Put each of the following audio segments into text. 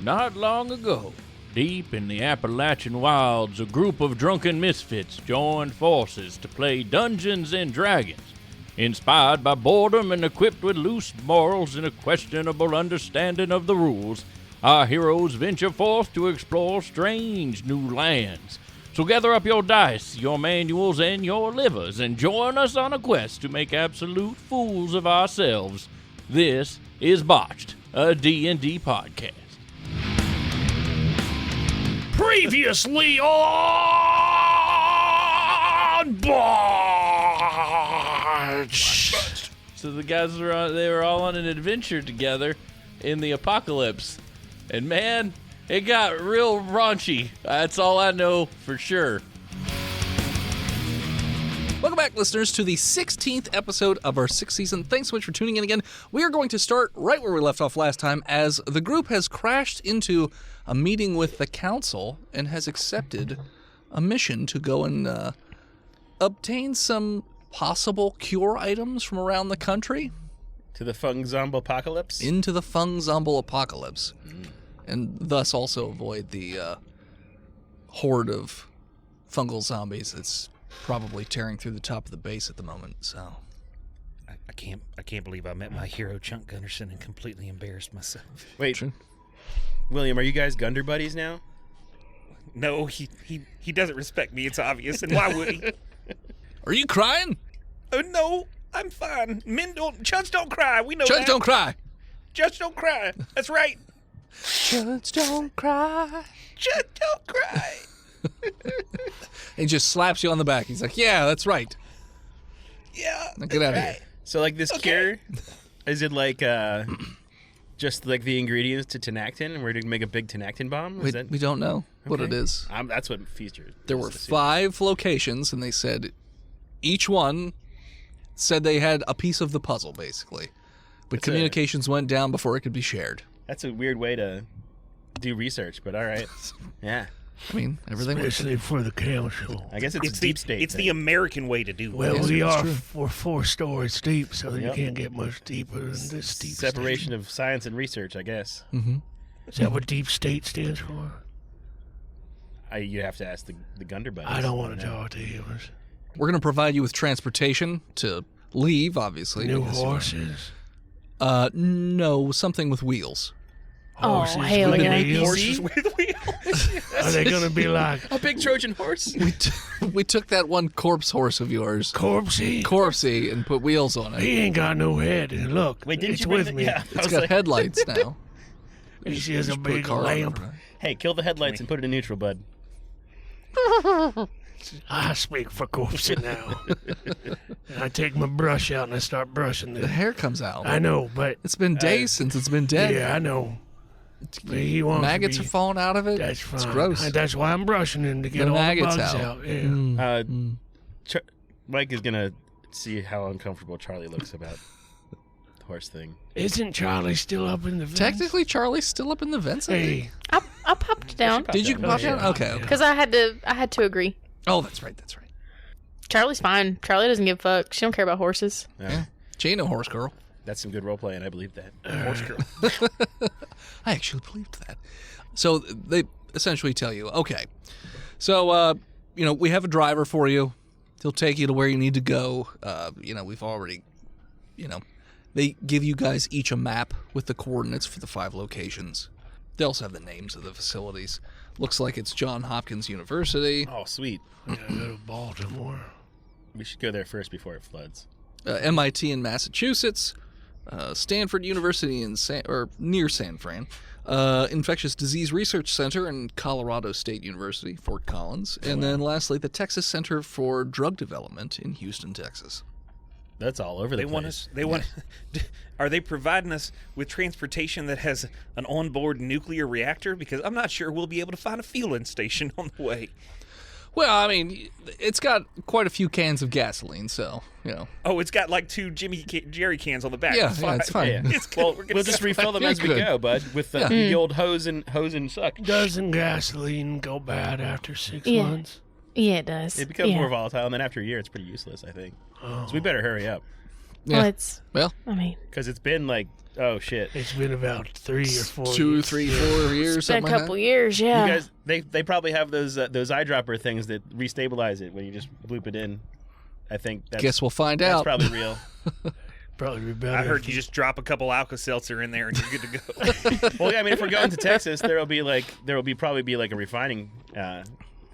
Not long ago, deep in the Appalachian wilds, a group of drunken misfits joined forces to play Dungeons and Dragons. Inspired by boredom and equipped with loose morals and a questionable understanding of the rules, our heroes venture forth to explore strange new lands. So gather up your dice, your manuals, and your livers, and join us on a quest to make absolute fools of ourselves. This is Botched, a D&D podcast. Previously on Botched. So the guys they were all on an adventure together in the apocalypse. And man, it got real raunchy. That's all I know for sure. Welcome back, listeners, to the 16th episode of our 6th season. Thanks so much for tuning in again. We are going to start right where we left off last time, as the group has crashed into a meeting with the council and has accepted a mission to go and obtain some possible cure items from around the country. To the Fung-Zombo apocalypse? Into the Fung-Zombo apocalypse. And thus also avoid the horde of fungal zombies that's probably tearing through the top of the base at the moment. So I can't believe I met my hero Chunk Gunderson and completely embarrassed myself. Wait, Sure. William, are you guys Gunder buddies now? No, he doesn't respect me, it's obvious, and why would he? Are you crying? Oh no, I'm fine. Chuds don't cry, we know that. Chuds don't cry. Chuds don't cry, that's right. Chuds don't cry. Chuds don't cry. He just slaps you on the back. He's like, yeah, that's right. Yeah. Now get out of here. So, like, this Okay. cure, is it like just like the ingredients to Tenactin? We're going to make a big Tenactin bomb? We don't know what it Okay. is. That's what Feaster is. There were assuming. 5 locations, and they said each one said they had a piece of the puzzle, basically. But That's communications went down before it could be shared. That's a weird way to do research, but all right. Yeah. I mean, everything was... Especially for the council. I guess it's deep state. It's the American way to do it. Well, Yes, we it's are true. we're 4 stories deep, so Yep. you can't get much deeper than this deep separation of science and research, I guess. Mm-hmm. state. Is that what deep state stands for? You have to ask the Gunder buddies. I don't want to talk to you. We're going to provide you with transportation to leave, obviously. New because- horses. No, something with wheels. Horses hell with yeah. wheels? Horses with wheels. Are they going to be like A big Trojan horse? We took that one corpse horse of yours, corpsey? Corpsey, and put wheels on it. He ain't got no head. And look, Wait, didn't it's you bring with the- me. Yeah. I It's was got like, headlights now. He has a Just put big car on it, lamp. right? Hey, kill the headlights and put it in neutral, bud. I speak for corpsey now. And I take my brush out and I start brushing The it. hair comes out. I know, but It's been days since it's been dead. yeah, I know. But he wants Maggots to are be, falling out of it. That's fine. It's gross. That's why I'm brushing him to get The all the maggots bugs out. out. Yeah. Mm. Mike is gonna see how uncomfortable Charlie looks about the horse thing. Isn't Charlie still up in the vents? Technically, Charlie's still up in the vents. I think. Hey, I popped down Did you pop down? yeah. Okay. because I had to agree. Oh, that's right. That's right. Charlie's fine. Charlie doesn't give a fuck. She don't care about horses. Yeah. She ain't no horse girl. That's some good role play, and I believe that. Horse girl. I actually believed that. So they essentially tell you, okay, so, we have a driver for you. He'll take you to where you need to go. We've already, they give you guys each a map with the coordinates for the 5 locations. They also have the names of the facilities. Looks like it's Johns Hopkins University, Oh, sweet. I gotta go to Baltimore. We should go there first before it floods. MIT in Massachusetts, Stanford University near San Fran, Infectious Disease Research Center in Colorado State University, Fort Collins, and then lastly, the Texas Center for Drug Development in Houston, Texas. That's all over the They place. want us. They want. Are they providing us with transportation that has an onboard nuclear reactor? Because I'm not sure we'll be able to find a fueling station on the way. Well, I mean, it's got quite a few cans of gasoline, so, Oh, it's got like 2 Jerry cans on the back. Yeah, It's yeah, it's fine. fine. Yeah. It's cool. We're gonna We'll just refill them as we Good. go, bud, with the old hose and suck. Doesn't gasoline go bad after 6 Yeah. months? Yeah, it does. It becomes yeah. more volatile, and then after a year, it's pretty useless, I think. Oh. So we better hurry up. Well, it's. Well, I mean, Because it's been like Oh shit! It's been about 3 or 4 2, years. 3, 4 years, Been a something like couple that. years, yeah. You guys, they probably have those eyedropper things that restabilize it when you just bloop it in. I think that's, Guess we'll find that's out. probably real. Probably be better. I heard if you just drop a couple Alka-Seltzer in there and you're good to go. Well, yeah, I mean, if we're going to Texas, there will probably be like a refining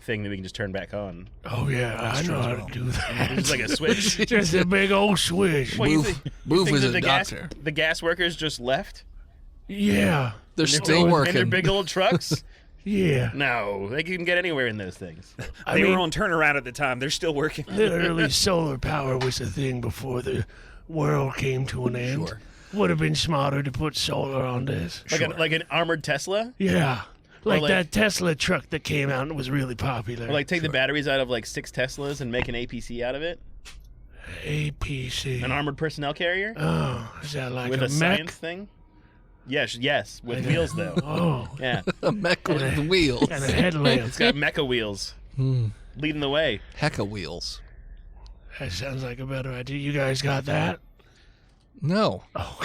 thing that we can just turn back on. Oh yeah, I know how to do that. It's like a switch. Just a big old switch. Well, you Boof, think Boof is that a the doctor. the gas workers just left? Yeah, They're still In working. their big old trucks? yeah. No, they can get anywhere in those things. They were on turnaround at the time. They're still working. Literally, solar power was a thing before the world came to an end. Sure. Would have been smarter to put solar on this. Like an armored Tesla? Yeah. Like, like- that Tesla truck that came out and was really popular. Or like take the batteries out of like 6 Teslas and make an APC out of it? APC. An armored personnel carrier? Oh, is that like With a a mech? science thing? Yes, with wheels though. Oh, Yeah, A mech with wheels. and a headlamp. it's got mecha wheels leading the way. Hecka wheels. That sounds like a better idea. You guys got that? No. Oh,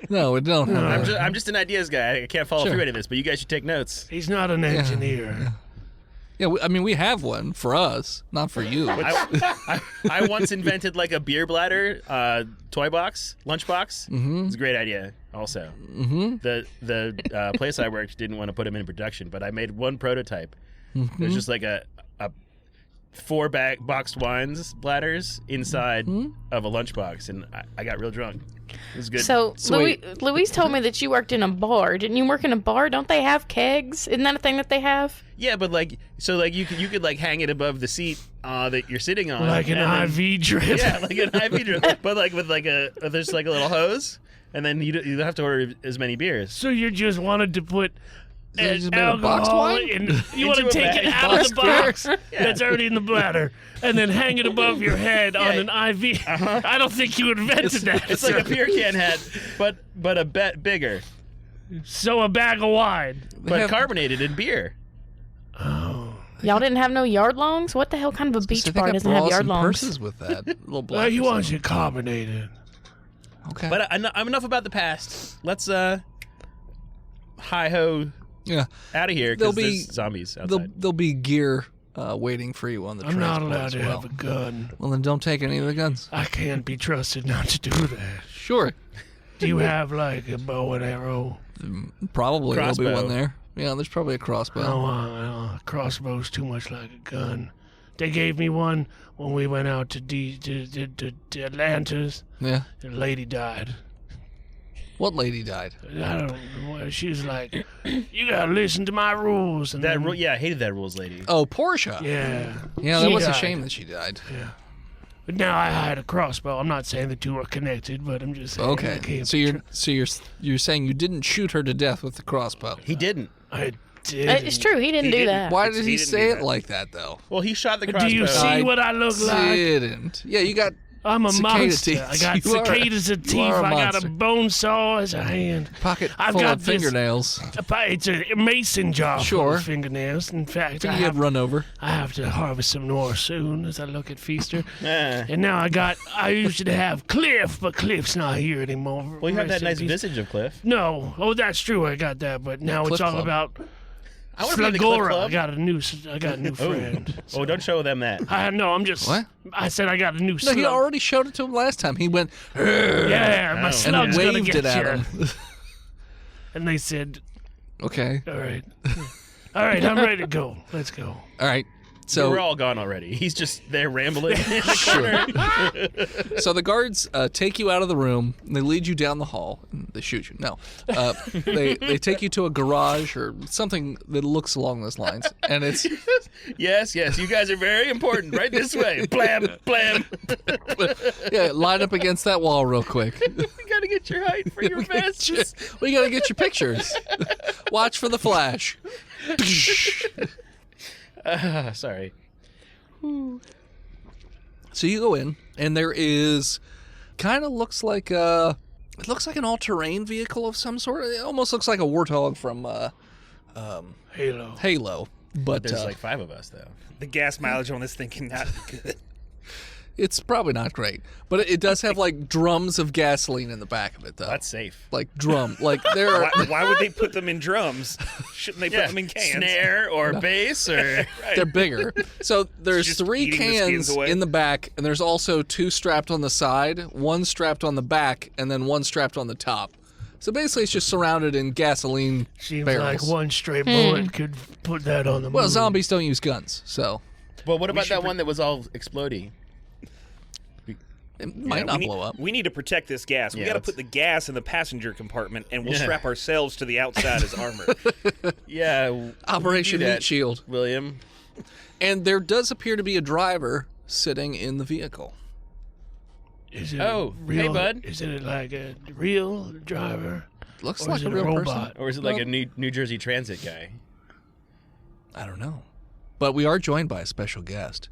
No, we don't have that. I'm just an ideas guy. I can't follow Sure. through any of this, but you guys should take notes. he's not an engineer. Yeah, I mean, we have one for us, not for you. I once invented like a beer bladder toy box, lunchbox. Mm-hmm. It's a great idea. Also, the place I worked didn't want to put them in production, but I made one prototype. It was just like a 4 boxed wines bladders inside of a lunchbox, and I got real drunk. It was good. So, Sweet. Louise told me that you worked in a bar. Didn't you work in a bar? Don't they have kegs? Isn't that a thing that they have? Yeah, but like, so like you could like hang it above the seat that you're sitting on, Like an and then- IV drip. Yeah, like an IV drip, but like with like there's like a little hose, and then you don't have to order as many beers. So you just wanted to put you just made a boxed alcohol wine? in. You want to Into a take it bag. out of the Boxed box that's already in the bladder and then hang it above your head on an IV. I don't think you invented that. It's like a beer can head, but a bet bigger, So a bag of wine. but have- carbonated in beer. Y'all didn't have no yard longs? What the hell kind of a So beach they bar got doesn't have bras yard and longs? purses with that. Little Well, black. he wants you carbonated. Okay. But I'm enough about the past. Let's hi ho yeah, out of here There'll because be- there's zombies there'll outside. be gear waiting for you on the I'm not transport allowed as to well. have a gun. Well, then don't take any of the guns. I can't be trusted not to do that. Sure. Do you have like a bow and arrow? Probably there'll be Crossbow. one there. Yeah, there's probably a crossbow. No, crossbow's too much like a gun. They gave me one when we went out to Atlantis. Yeah. The lady died. What lady died? I don't know. She was like, "You gotta listen to my rules." And That then, yeah, I hated that rules lady. Oh, Portia. yeah. Yeah, that She was a died. shame that she died. But now I had a crossbow. I'm not saying the two are connected, but I'm just saying. I Okay. can't So you're saying you didn't shoot her to death with the crossbow. He didn't. I did. It's true. He didn't He do didn't. that. Why did He he didn't say do it that. like that though? Well, he shot the crossbow. Do you see what I look like? Didn't. Yeah, you got I'm a cicada monster. teeth. I got You are- cicadas of teeth. you are a I got monster. a bone saw as a hand. pocket I've full got of this- fingernails. It's a mason jar full Sure. of fingernails. In fact, You I get have, run over. I have to harvest some more soon as I look at Feaster. Eh. And now I used to have Cliff, but Cliff's not here anymore. Well, you have Rest that in nice peace. visage of Cliff. No, oh, that's true. I got that, but now Cliff it's all Club. about I want to be the Cliff Flagora. Club. I got a new friend. Oh, don't show them that. No, I'm just. What? I said I got a new No, slug. he already showed it to him last time. He went Yeah, my Oh. slug's and gonna waved get it at you. him. And they said, Okay. "All right, all right, I'm ready to go. Let's go." All right. So So we're all gone already. He's just there rambling in the corner. So the guards take you out of the room, and they lead you down the hall, and they shoot you. No. They take you to a garage or something that looks along those lines, and it's Yes, you guys are very important. Right this way. Blam, blam. yeah, line up against that wall real quick. You gotta get your height for your vests. We gotta get your pictures. Watch for the flash. Sorry. So you go in, and there is kind of looks like it looks like an all-terrain vehicle of some sort. It almost looks like a warthog from Halo. Halo, but There's like 5 of us though. The gas mileage on this thing cannot be good. It's probably not great, but it does have like drums of gasoline in the back of it, though. That's safe. Like like there are. Why would they put them in drums? Shouldn't they put them in cans? Snare or bass or... They're bigger. So there's Just 3 eating the skins cans away. in the back, and there's also 2 strapped on the side, 1 strapped on the back, and then 1 strapped on the top. So basically, it's just surrounded in gasoline Seems barrels. like one stray bullet could put that on the Well, moon. zombies don't use guns, so Well, what about that one that was all exploding? it might not blow up. We need to protect this gas. We Yeah, got to let's- put the gas in the passenger compartment, and we'll Yeah. strap ourselves to the outside as armor. Yeah. we Operation do that, Heat Shield. William. And there does appear to be a driver sitting in the vehicle. Is it Oh, a real, hey, bud. Is it like a real driver? Looks Or like is a it a real robot? person. Or is it like a New Jersey Transit guy? I don't know. But we are joined by a special guest.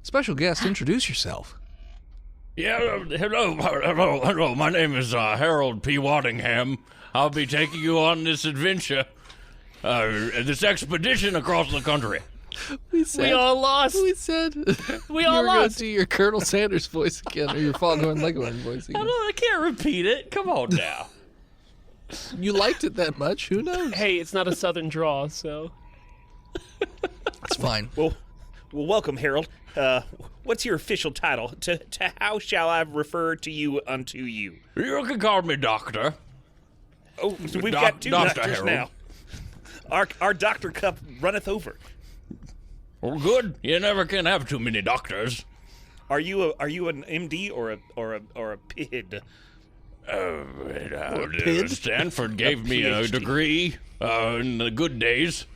Special guest, introduce yourself. Yeah, hello. My name is Harold P. Waddingham. I'll be taking you on this adventure, this expedition across the country. We all lost. We said We you all were going lost. to do your Colonel Sanders voice again, or your Foghorn Leghorn voice again. I can't repeat it. Come on now. You liked it that much? Who knows? Hey, it's not a southern draw, so. It's fine. well, welcome, Harold. What's your official title? To how shall I refer to you unto you? You can call me Doctor. Oh, so we've Doc- got 2 Dr. doctors Harold. now. Our doctor cup runneth over. Well, good. You never can have too many doctors. Are you an MD or a PID? Stanford gave me a PhD. degree in the good days.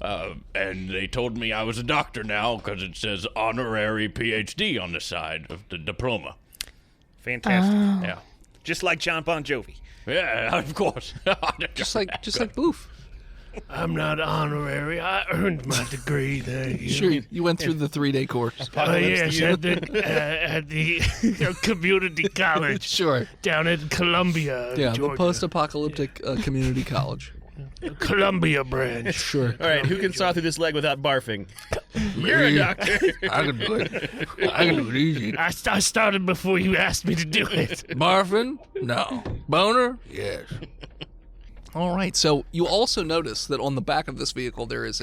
And they told me I was a doctor now because it says honorary PhD on the side of the diploma. Fantastic. Yeah. Just like John Bon Jovi. Yeah, of course. Just like Boof. I'm not honorary. I earned my degree. Thank you. Sure, you went through the 3-day course. Yes, at the community college Sure. down in Columbia, Yeah, the Georgia. post-apocalyptic community college. Columbia branch. Sure. All right, who can saw through this leg without barfing? You're a doctor. I can do it. I can do it easy. I started before you asked me to do it. Marvin? No. Boner? Yes. All right. So you also notice that on the back of this vehicle there is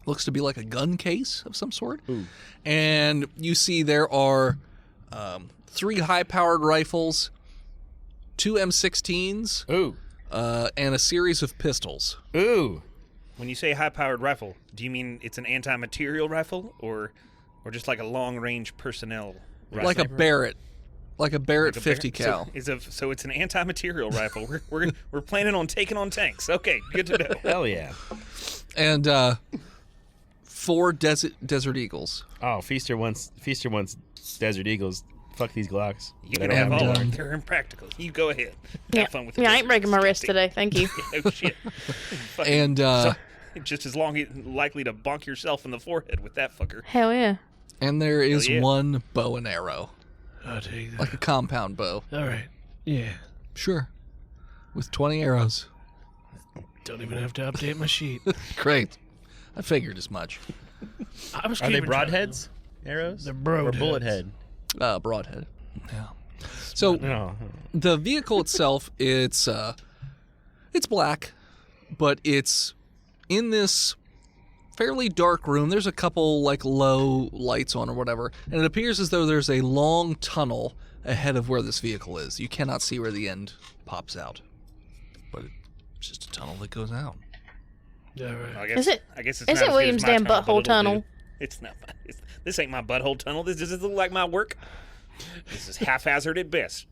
looks to be like a gun case of some sort. Ooh. And you see there are 3 high-powered rifles, 2 M16s, Ooh. and a series of pistols. Ooh. When you say high-powered rifle, do you mean it's an anti-material rifle or just like a long-range personnel rifle? Like a Barrett. Like a Barrett Like a 50 Barrett- cal. So it's an anti-material rifle. We're planning on taking on tanks. Okay, good to know. Hell yeah. And 4 Desert Eagles. Oh, Feaster wants Desert Eagles. Fuck these Glocks. You I can don't have have all of them. them. They're impractical. You go ahead. Yeah, Have fun with yeah, I this. ain't breaking my wrist today. Thank you. Oh shit. Fucking- And just as likely to bonk yourself in the forehead with that fucker. Hell yeah. and there is Hell yeah. 1 bow and arrow. I'll take that. Like a compound bow. All right. Yeah. Sure. With 20 arrows. Don't even have to update my sheet. Great. I figured as much. I was Are they keeping track. broadheads? Arrows? They're Or broadheads. bullet head? Broadhead. Yeah. So No. the vehicle itself, it's black, but it's in this fairly dark room. There's a couple like low lights on or whatever, and it appears as though there's a long tunnel ahead of where this vehicle is. You cannot see where the end pops out, but it's just a tunnel that goes out. All right. I guess, Is it- I guess it's is not it as good Williams' as my damn tunnel, but butthole it'll do. tunnel? It's not. This ain't my butthole tunnel. Does this look like my work? This is haphazard at best.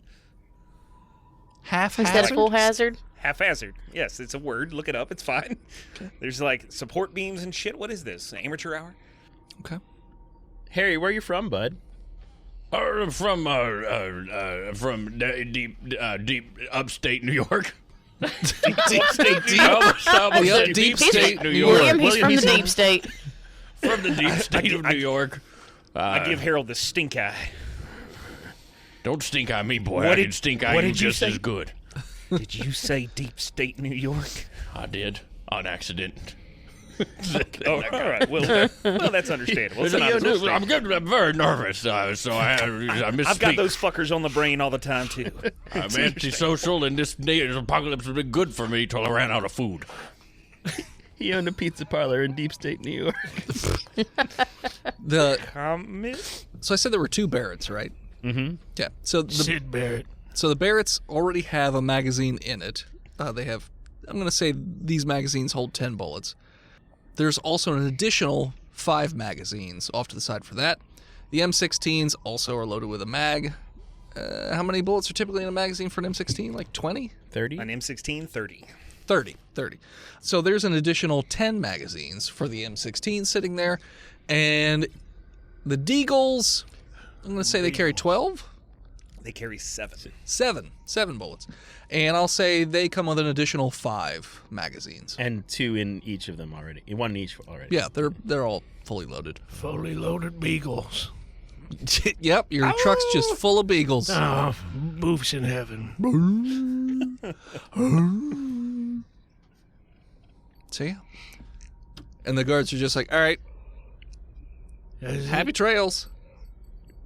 Half Instead of full hazard. Haphazard. Yes, it's a word. Look it up. It's fine. There's like support beams and shit. What is this? Amateur hour? Okay. Harry, where are you from, bud? From deep upstate New York. Deep state. Deep state New New York. William, he's from the William, he's deep state. From the deep state of New York. I give Harold the stink eye. Don't stink eye me, boy. What I did- can stink eye what you did you just say? as good. Did you say deep state New York? I did on accident. Oh, all right. Well, that's understandable. It's not as I'm very nervous, so I misspeak. I've got those fuckers on the brain all the time, too. I'm antisocial, and this apocalypse has been good for me till I ran out of food. He owned a pizza parlor in deep state New York. So I said there were 2 Barretts, right? Mm-hmm. Yeah. So Sid Barrett. So the Barretts already have a magazine in it. They have, I'm going to say these magazines hold 10 bullets. There's also an additional 5 magazines off to the side for that. The M16s also are loaded with a mag. How many bullets are typically in a magazine for an M16? Like 20? 30? An M16, 30. 30. So there's an additional 10 magazines for the M16 sitting there. And the Deagles, I'm going to say they carry 12? They carry 7. 7 bullets. And I'll say they come with an additional 5 magazines. And 2 in each of them already. 1 in each already. Yeah, they're all fully loaded. Fully loaded beagles. Yep, your truck's just full of beagles. Oh, boofs in heaven. See? And the guards are just like, all right, happy trails.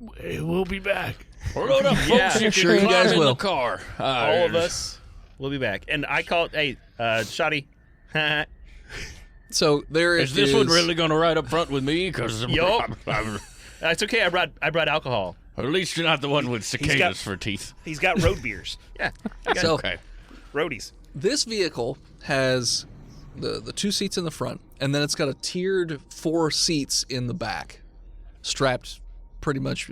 We'll be back. Load up, folks. Yeah. You Sure can you guys climb in will. the car. All of us will be back. And I called, hey, Shoddy. So there Is this one really going to ride up front with me? Because Yup. It's okay. I brought alcohol. at least you're not the one with cicadas for teeth. He's got road beers. Yeah. So Okay. Roadies. this vehicle has the 2 seats in the front, and then it's got a tiered 4 seats in the back, strapped pretty much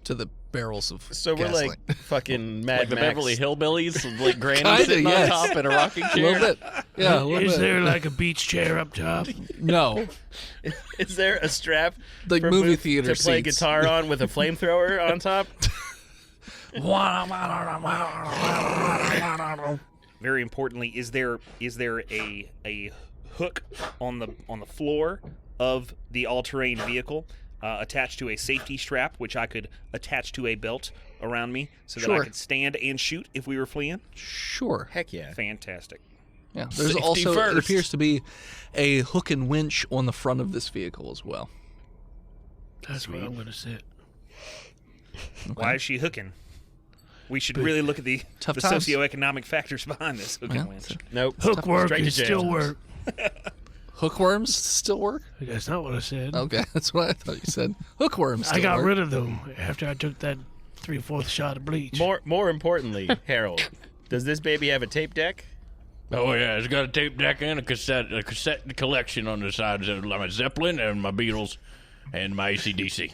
to the barrels of So we're gasoline. like fucking Mad Like the Max. Beverly Hillbillies, like Granny Kinda, sitting yes. on top in a rocking a chair. little bit. Yeah, a little Is bit. there like a beach chair up top? No. Is there a strap Like for movie Booth theater to play seats. guitar on with a flamethrower on top? Very importantly, is there a hook on the floor of the all-terrain vehicle attached to a safety strap, which I could attach to a belt around me so that I Sure. could stand and shoot if we were fleeing? Sure. Heck yeah. Fantastic. Yeah. There's Safety also, it first. appears to be a hook and winch on the front of this vehicle as well. That's where I'm going to sit. Why is she hooking? We should really look at the Tough times. socioeconomic factors behind this hook Yeah. and winch. Nope. Hook work Straight to and jail. still work. Hookworms still work? That's not what I said. Okay, that's what I thought you said. Hookworms still I got work. rid of them after I took that 3/4 shot of bleach. More importantly, Harold, does this baby have a tape deck? Oh yeah, it's got a tape deck and a cassette collection on the sides of my Zeppelin and my Beatles and my AC/DC.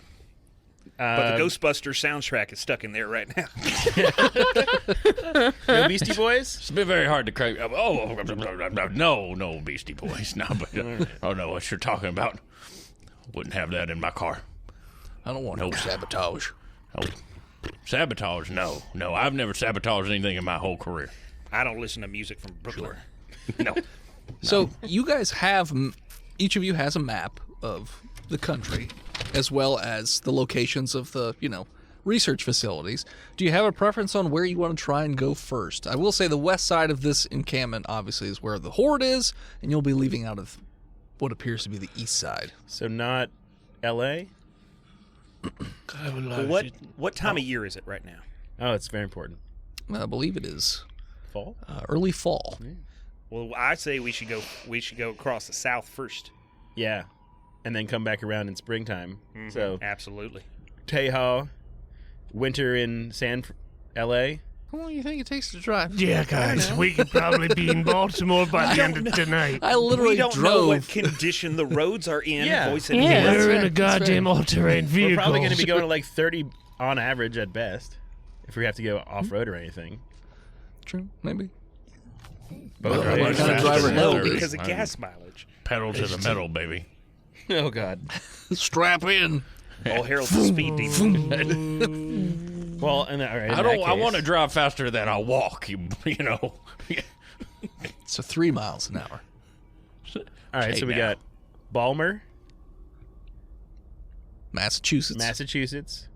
But the Ghostbusters soundtrack is stuck in there right now. No Beastie Boys? It's been very hard to crack. No Beastie Boys. No, but oh no, what you're talking about? Wouldn't have that in my car. I don't want no sabotage. Oh, sabotage? No. I've never sabotaged anything in my whole career. I don't listen to music from Brooklyn. No. So you guys have, each of you has a map of the country, as well as the locations of the, research facilities. Do you have a preference on where you want to try and go first? I will say the west side of this encampment, obviously, is where the Horde is, and you'll be leaving out of what appears to be the east side. So not L.A.? I haven't lied. What time of year is it right now? Oh, it's very important. I believe it is Fall? early fall. Well, I say we should go across the south first. Yeah. And then come back around in springtime. So Absolutely. Teja, winter in L.A. How long do you think it takes to drive? Yeah, guys, we could probably be in Baltimore by the end of tonight. I literally We don't know drove. what condition the roads are in. Yeah. Voice and Yeah. hands. We're in right, a that's goddamn all-terrain vehicle. We're probably going to be going to like 30 on average at best if we have to go off-road or anything. True, maybe. Both Well, are what kind of driver Low hell is? because of gas mileage. Pedal to the metal, baby. Oh, God. Strap in. Oh, Harold's a speed demon. Well, and all right. I want to drive faster than I walk. You know. So 3 miles an hour. All right, Hey, so we now. got Balmer, Massachusetts,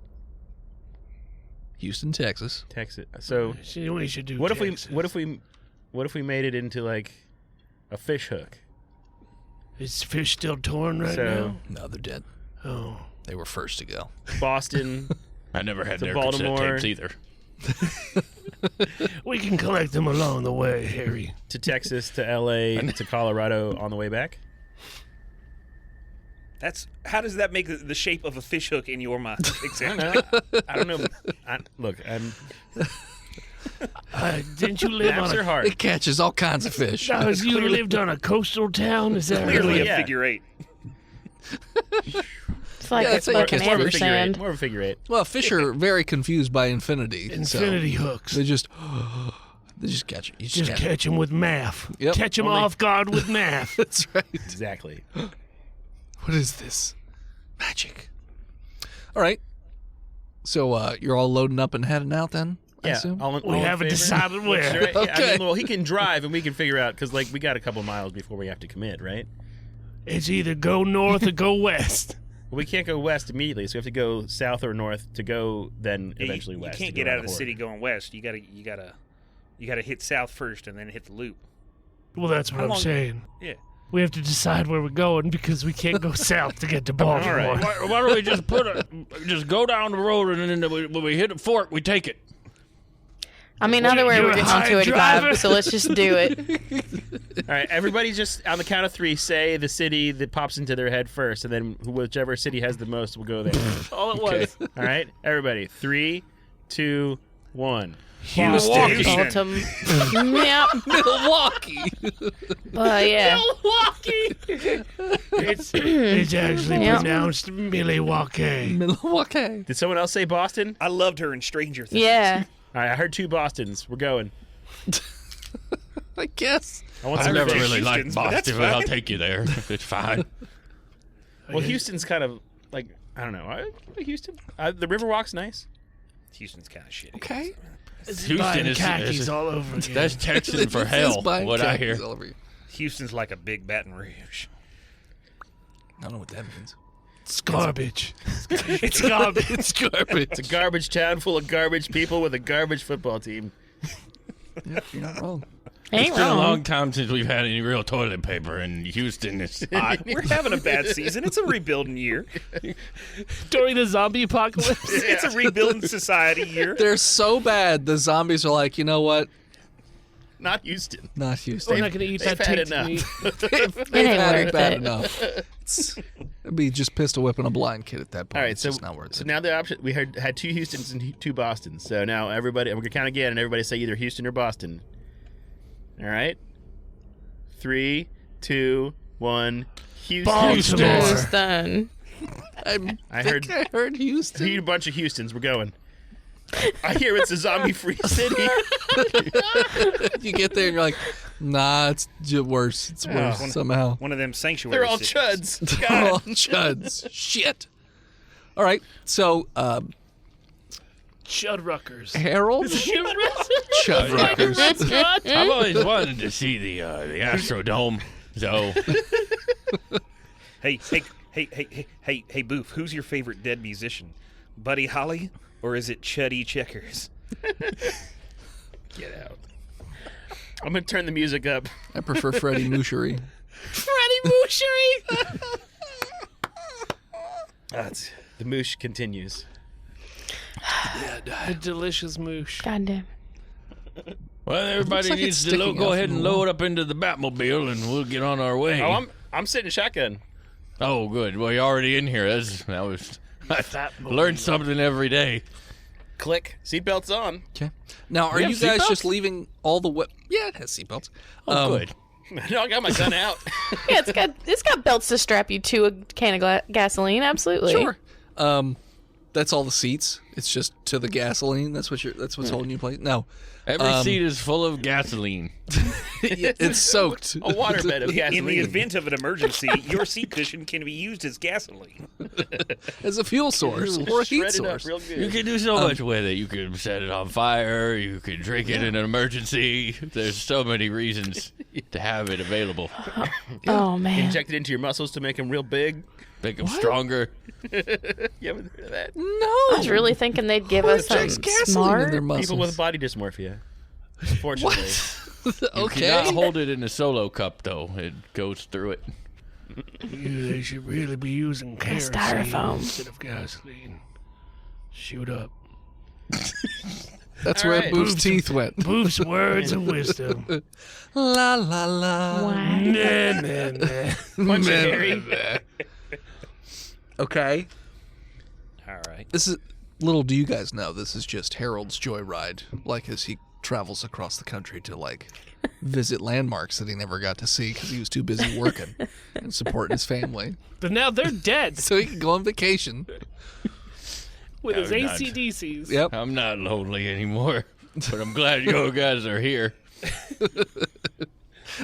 Houston, Texas. Texas. So See, we should do what if Texas. we made it into like a fish hook? Is fish still torn right now? No, they're dead. Oh. They were first to go. Boston. I never had To their Baltimore. cassette tapes either. We can collect them along the way, Harry. To Texas, to LA, to Colorado on the way back. How does that make the shape of a fish hook in your mind? Exactly. I don't know. Look, Didn't you live maps on are a... hard. It catches all kinds of fish. Guys, you lived on a coastal town? Is that Clearly really a Yeah. figure eight. It's like Yeah, it's it's like fucking it's More of a figure eight. ampersand. More of a figure eight. Well, fish are very confused by infinity. infinity so hooks? they just catch it. You Just catch it. catch them with math. Yep. Catch them off guard with math. That's right. Exactly. What is this? Magic. All right. So you're all loading up and heading out then? I Yeah. assume? We haven't decided where. Sure, yeah, I Okay. mean, well, he can drive, and we can figure out because, like, we got a couple miles before we have to commit, right? It's either go north or go west. Well, we can't go west immediately, so we have to go south or north to go then Yeah, eventually you west. can't to get go out around of the Hoard. city going west. You gotta hit south first and then hit the loop. Well, that's what How I'm long- saying. Yeah. We have to decide where we're going because we can't go south to get to Baltimore. All right. Why don't we just go down the road and then when we hit a fork, we take it. I mean, either way, You're we're a getting on high 285, driver. so let's just do it. All right, everybody just, on the count of three, say the city that pops into their head first, and then whichever city has the most will go there. All at once. All right? Everybody, 3, 2, 1. Milwaukee. Baltimore. Yep. Milwaukee. Yeah. It's actually Yeah. pronounced Milwaukee. Milwaukee. Did someone else say Boston? I loved her in Stranger Things. Yeah. All right, I heard 2 Bostons. We're going. I guess. I want I some never Houston's, really liked but that's Boston, but I'll fine. take you there. It's fine. Well, Houston's kind of like, I don't know. I like Houston. The Riverwalk's nice. Houston's kind of shitty. Okay. Houston Buying is khakis all over again. that's Texan for hell. What I hear. Houston's like a big Baton Rouge. I don't know what that means. It's garbage. It's garbage. It's garbage. It's a garbage town full of garbage people with a garbage football team. Yep, you're not wrong. Ain't It's been a wrong. long time since we've had any real toilet paper, and Houston is hot. We're having a bad season. It's a rebuilding year. During the zombie apocalypse. It's a rebuilding society year. They're so bad, the zombies are like, you know what? Not Houston. Not Houston. We're not going to eat They've that had tainted enough. meat. They've ain't had worth it bad it. enough. It'd be just pistol whipping a blind kid at that point. All right, it's so just not worth so it. now the option we had 2 Houstons and 2 Bostons. So now everybody, and we're gonna count again, and everybody say either Houston or Boston. All right, 3, 2, 1. Houston. Baltimore. Houston. I heard I heard Houston. a bunch of Houstons. We're going. I hear it's a zombie-free city. You get there and you're like, nah, it's worse. It's worse somehow. One of them sanctuary They're all cities. chuds. They're God. all chuds. Shit. All right, so Chudruckers. Harold Chudruckers. I've always wanted to see the Astrodome. So Hey, Boof, who's your favorite dead musician? Buddy Holly, or is it Chuddy Checkers? Get out. I'm gonna turn the music up. I prefer Freddie Mouchery. The moosh continues. The delicious moosh. Goddamn. well, everybody like needs it's to sticking go out ahead from and the wall. load up into the Batmobile, and we'll get on our way. Oh, I'm sitting shotgun. Oh, good. Well, you're already in here. I learned something every day. Click. Seatbelts on. Okay. Now, are You you have guys just seatbelts? leaving all the Yeah, it has seatbelts. Oh, good. No, I got my gun out. Yeah, it's got belts to strap you to a can of gasoline. Absolutely. Sure. That's all the seats. It's just to the gasoline. That's what's holding you place. No, Every seat is full of gasoline. it's soaked. A waterbed of gasoline. In the event of an emergency, your seat cushion can be used as gasoline. As a fuel source or a heat Shred it up source. real good. You can do so much with it. You can set it on fire. You can drink it in an emergency. There's so many reasons to have it available. Oh man. Inject it into your muscles to make them real big. Make them stronger. You haven't heard of that? No. I was really thinking they'd give us There's something gasoline in their smart. muscles. People with body dysmorphia. Unfortunately. You Okay. cannot hold it in a solo cup, though. It goes through it. They should really be using kerosene Styrofoam. instead of gasoline. Shoot up. That's All where right. Boof's teeth went. Boof's words of wisdom. La la la. Why? Nah, nah, nah. Punch it, Harry. Okay. All right. This is little do you guys know, this is just Harold's Joyride, like as he travels across the country to like visit landmarks that he never got to see because he was too busy working and supporting his family. But now they're dead So he can go on vacation. with his No, not. ACDCs. Yep. I'm not lonely anymore, but I'm glad you guys are here.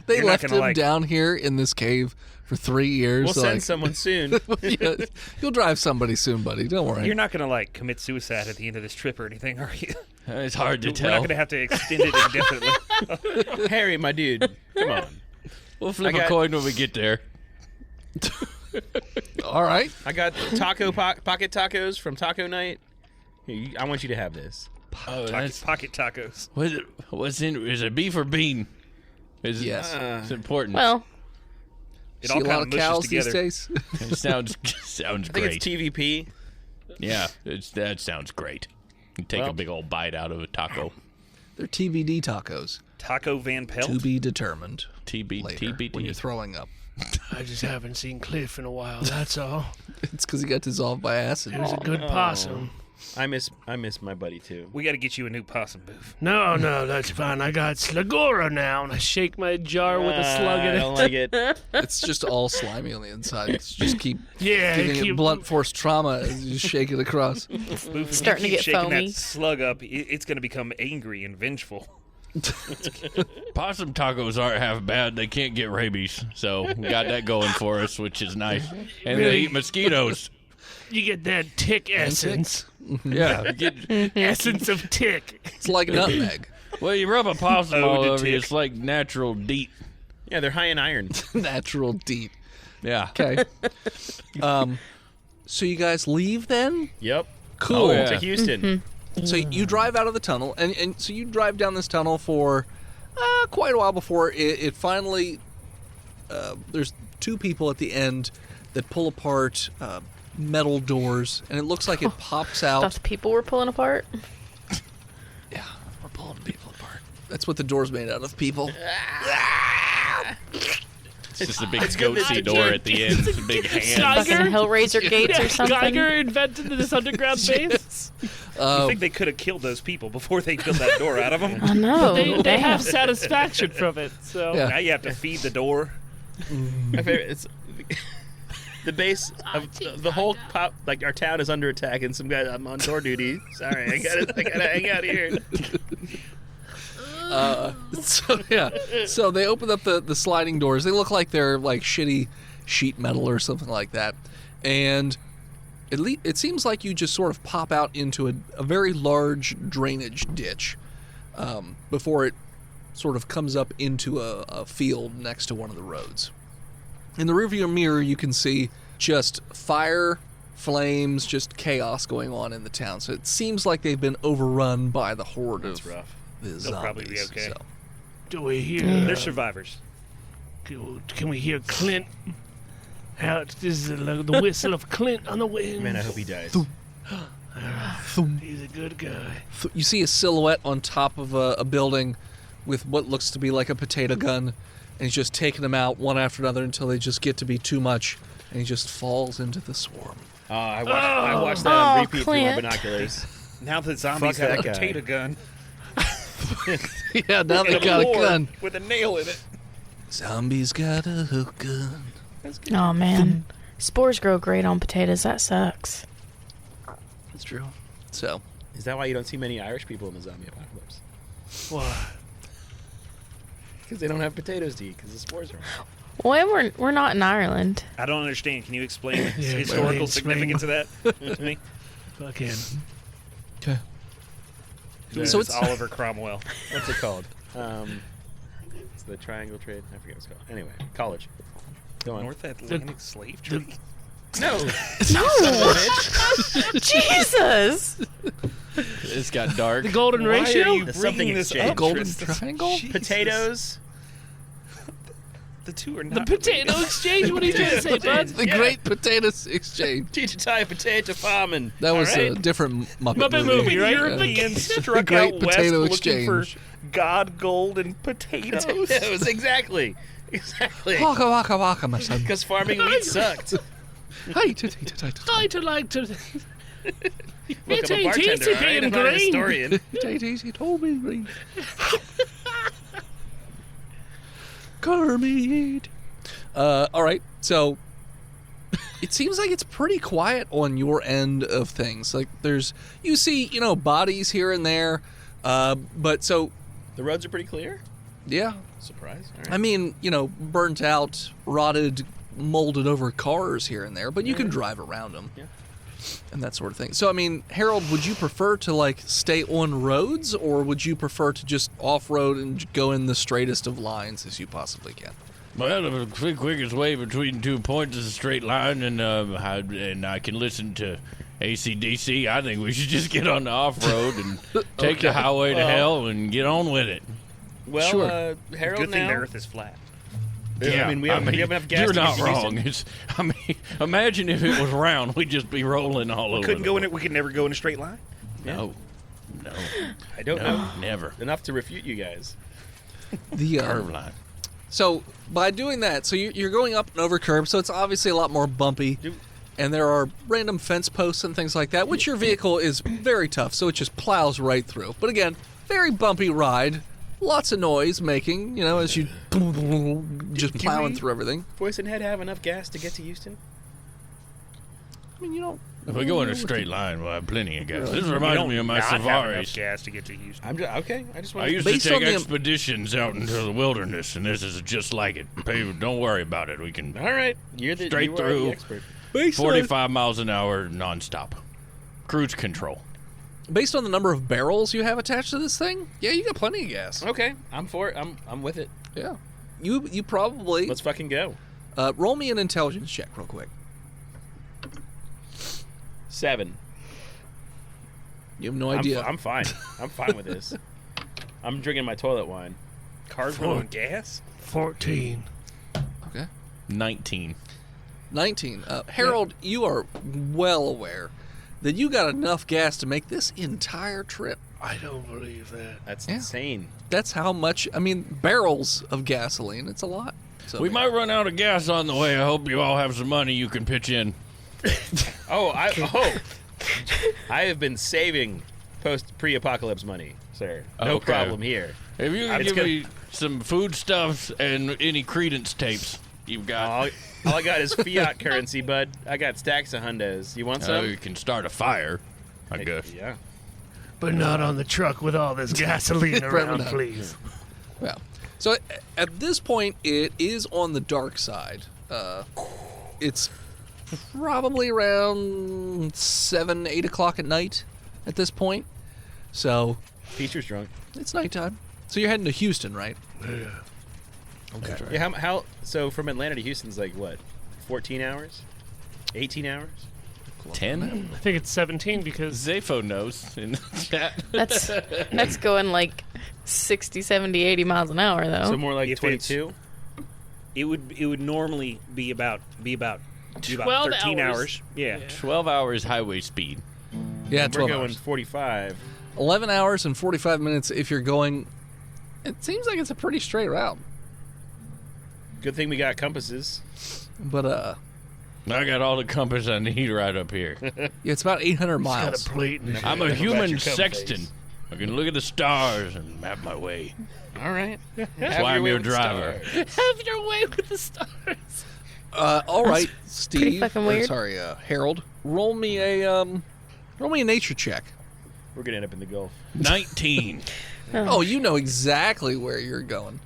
They You're not left gonna, him like- down here in this cave for 3 years. We'll so, send like, someone soon. yeah, you'll drive somebody soon, buddy. Don't worry. You're not gonna like commit suicide at the end of this trip or anything, are you? It's hard to We're tell. not gonna have to extend it indefinitely. Harry, my dude, come on. We'll flip I a got- coin when we get there. All right. I got pocket tacos from Taco Night. Here, I want you to have this. Oh, Pocket tacos. what's in? Is it beef or bean? Is Yes. It's important. Well, It See all a kind lot of of mushes cows together. these days. it sounds I think great. it's TVP. Yeah, that sounds great. You take Well- a big old bite out of a taco. They're TBD tacos. Taco Van Pelt. To be determined TB, later when you're TBD. throwing up. I just haven't seen Cliff in a while, that's all. It's because he got dissolved by acid. He was a good possum. I miss my buddy too. We got to get you a new possum booth. No, that's fine. I got Slagora now, and I shake my jar with a slug I in don't it. like it. It's just all slimy on the inside. It's just keep Yeah, giving keep- it blunt force trauma as you shake it across. Booth, if you Starting to keep get shaking foamy. that slug up, it's going to become angry and vengeful. Possum tacos aren't half bad. They can't get rabies, so we got that going for us, which is nice. And they Really? eat mosquitoes. You get that tick essence. Yeah. Essence of tick. It's like nutmeg. Well, you rub a possum Oh, all the over you, tick. it's like natural DEET. Yeah, they're high in iron. Natural deep. Yeah. Okay. So you guys leave then? Yep. Cool. Oh, yeah. To Houston. So you drive out of the tunnel, and so you drive down this tunnel for quite a while before it finally. There's two people at the end that pull apart metal doors, and it looks like it pops thought out. the people were pulling apart. Yeah, we're pulling people apart. That's what the door's made out of, people. It's just a big goatsy door at the end. It's a big hand. Fucking Hellraiser gates or something. Geiger invented this underground base. I think they could have killed those people before they built that door out of them. I know. They have satisfaction from it. So Yeah. Now you have to feed the door. My favorite is the base of the whole pop. Like our town is under attack, and some guy. I'm on door duty. Sorry, I gotta hang out here. So yeah, so they open up the sliding doors. They look like they're like shitty sheet metal or something like that, and it seems like you just sort of pop out into a very large drainage ditch before it sort of comes up into a field next to one of the roads. In the rearview mirror, you can see just fire, flames, just chaos going on in the town. So it seems like they've been overrun by the horde of rough. the They'll zombies. probably be okay. So. Do we hear? They're survivors. Can we hear Clint? How this is the whistle of Clint on the wind. Man, I hope he dies. He's a good guy. You see a silhouette on top of a building with what looks to be like a potato gun, and he's just taking them out one after another until they just get to be too much, and he just falls into the swarm. I watched that on Oh, repeat through my Clint. binoculars. Now the zombies Fuck have a that guy. potato gun Yeah, now they and got a board gun. with a nail in it. Zombies got a hook gun. Oh man, spores grow great on potatoes. That sucks. That's true. So, Is that why you don't see many Irish people in the zombie apocalypse? Why? Because they don't have potatoes to eat because the spores are on. Well, we're not in Ireland. I don't understand. Can you explain the Yeah, historical explain. significance of that to me? Fucking. okay. Who is So this it's- Oliver Cromwell? What's it called? It's the triangle trade. I forget what it's called. Anyway, college. Go on. North Atlantic slave trade. No. No, Jesus. It's got dark. the golden ratio. Why are you There's bringing something this exchange. up, Golden Tristan? triangle? Jesus. Potatoes. The two are The not potato related. exchange? What are you trying to say, bud? The Great Potatoes Exchange. Teach a Thai potato farming. That was All a right? different Muppet, Muppet movie, right? Europeans struck The Great out west Potato looking for Exchange. God, gold, and potatoes. Potatoes, exactly. Exactly. Waka waka waka, my son. Because farming wheat sucked. Hi, I to like to. Look, It's I'm a ain't bartender, easy all right? being I'm not a green. historian. He told me green. Kermit. All right, so it seems like it's pretty quiet on your end of things. Like you see, bodies here and there, but so The roads are pretty clear. yeah. Surprise. All right. I mean, burnt out, rotted, molded over cars here and there, but you can drive around them. Yeah. And that sort of thing. So, I mean, Harold, would you prefer to, stay on roads, or would you prefer to just off-road and go in the straightest of lines as you possibly can? Well, the quickest way between 2 points is a straight line, and I can listen to AC/DC. I think we should just get on the off-road and take the highway to hell and get on with it. Well, Sure. Harold, Good thing now. the Earth is flat. I mean, we have enough gas You're to not get to wrong. Houston. Imagine if it was round, we'd just be rolling all over. Couldn't the go in place. it. We could never go in a straight line. No, no, I don't know never. enough to refute you guys. The Curve line. So, by doing that, so you're going up and over curbs, so it's obviously a lot more bumpy. And there are random fence posts and things like that, which your vehicle is very tough, so it just plows right through. But again, very bumpy ride. Lots of noise making, as you just plowing through everything. Voice and Head have enough gas to get to Houston? I mean, If we go in a straight line, we'll have plenty of gas. This We reminds don't me of my not have safaris. enough gas to get to Houston. Okay. I just I want used to Based take on the- expeditions out into the wilderness, and this is just like it. Hey, don't worry about it. We can All right. You're the Straight you are through. the expert. 45 miles an hour nonstop. Cruise control. Based on the number of barrels you have attached to this thing, yeah, you got plenty of gas. Okay. I'm for it. I'm with it. Yeah. You probably... Let's fucking go. roll me an intelligence check real quick. 7. You have no idea. I'm fine. I'm fine with this. I'm drinking my toilet wine. Cars run on gas. 14. Okay. 19. 19. Harold, you are well aware that you got enough gas to make this entire trip. I don't believe that. That's Yeah. insane. That's how much, barrels of gasoline. It's a lot. So, We might run out of gas on the way. I hope you all have some money you can pitch in. I have been saving pre-apocalypse money, sir. No Okay. problem here. If you can It's give me some foodstuffs and any Credence tapes you've got, All I got is fiat currency, bud. I got stacks of hundos. You want some? you can start a fire, I guess. Yeah. But not on the truck with all this gasoline around, no. please. well. So at this point, it is on the dark side. It's probably around 7, 8 o'clock at night at this point. So Teacher's drunk. it's nighttime. So you're heading to Houston, right? Yeah. Okay. Yeah. How? So from Atlanta to Houston's like what? 14 hours? 18 hours? 10? I think it's 17 because Zafo knows in the chat. That's going like 60, 70, 80 miles an hour, though. So more like If it's- 22. It would normally be about 12 13 hours. hours. Yeah. 12 hours highway speed. Yeah, We're 12 going hours. 45. 11 hours and 45 minutes if you're going. It seems like it's a pretty straight route. Good thing we got compasses. But, I got all the compass I need right up here. yeah, it's about 800 Got miles. a plate in his I'm a hand. human your cum sexton. face. I can look at the stars and map my way. All right. That's why I'm your driver. have your way with the stars. All right, Steve. fucking weird. Sorry, Harold. Roll me a nature check. We're going to end up in the Gulf. 19. Oh, you know exactly where you're going.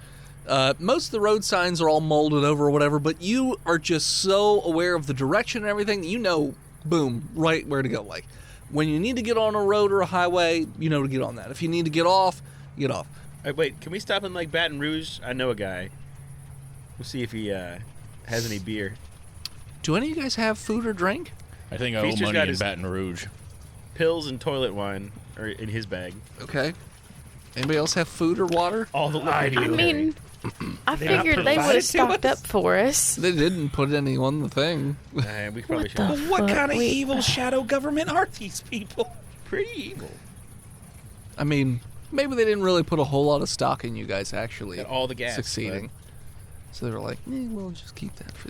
Most of the road signs are all molded over or whatever, but you are just so aware of the direction and everything that you know, boom, right where to go. Like, when you need to get on a road or a highway, you know to get on that. If you need to get off, get off. Wait, can we stop in like Baton Rouge? I know a guy. We'll see if he has any beer. Do any of you guys have food or drink? I think I owe Feaster's money got in his- Baton Rouge. Pills and toilet wine are in his bag. Okay. Anybody else have food or water? All the I liquid. do. I mean, I They not figured they would provided have to stocked us? up for us. They didn't put any on the thing. We probably should. the What fuck? kind of Wait, evil shadow government are these people? Pretty evil. I mean, maybe they didn't really put a whole lot of stock in you guys actually Got all the gas, succeeding. So they were like, we'll just keep that for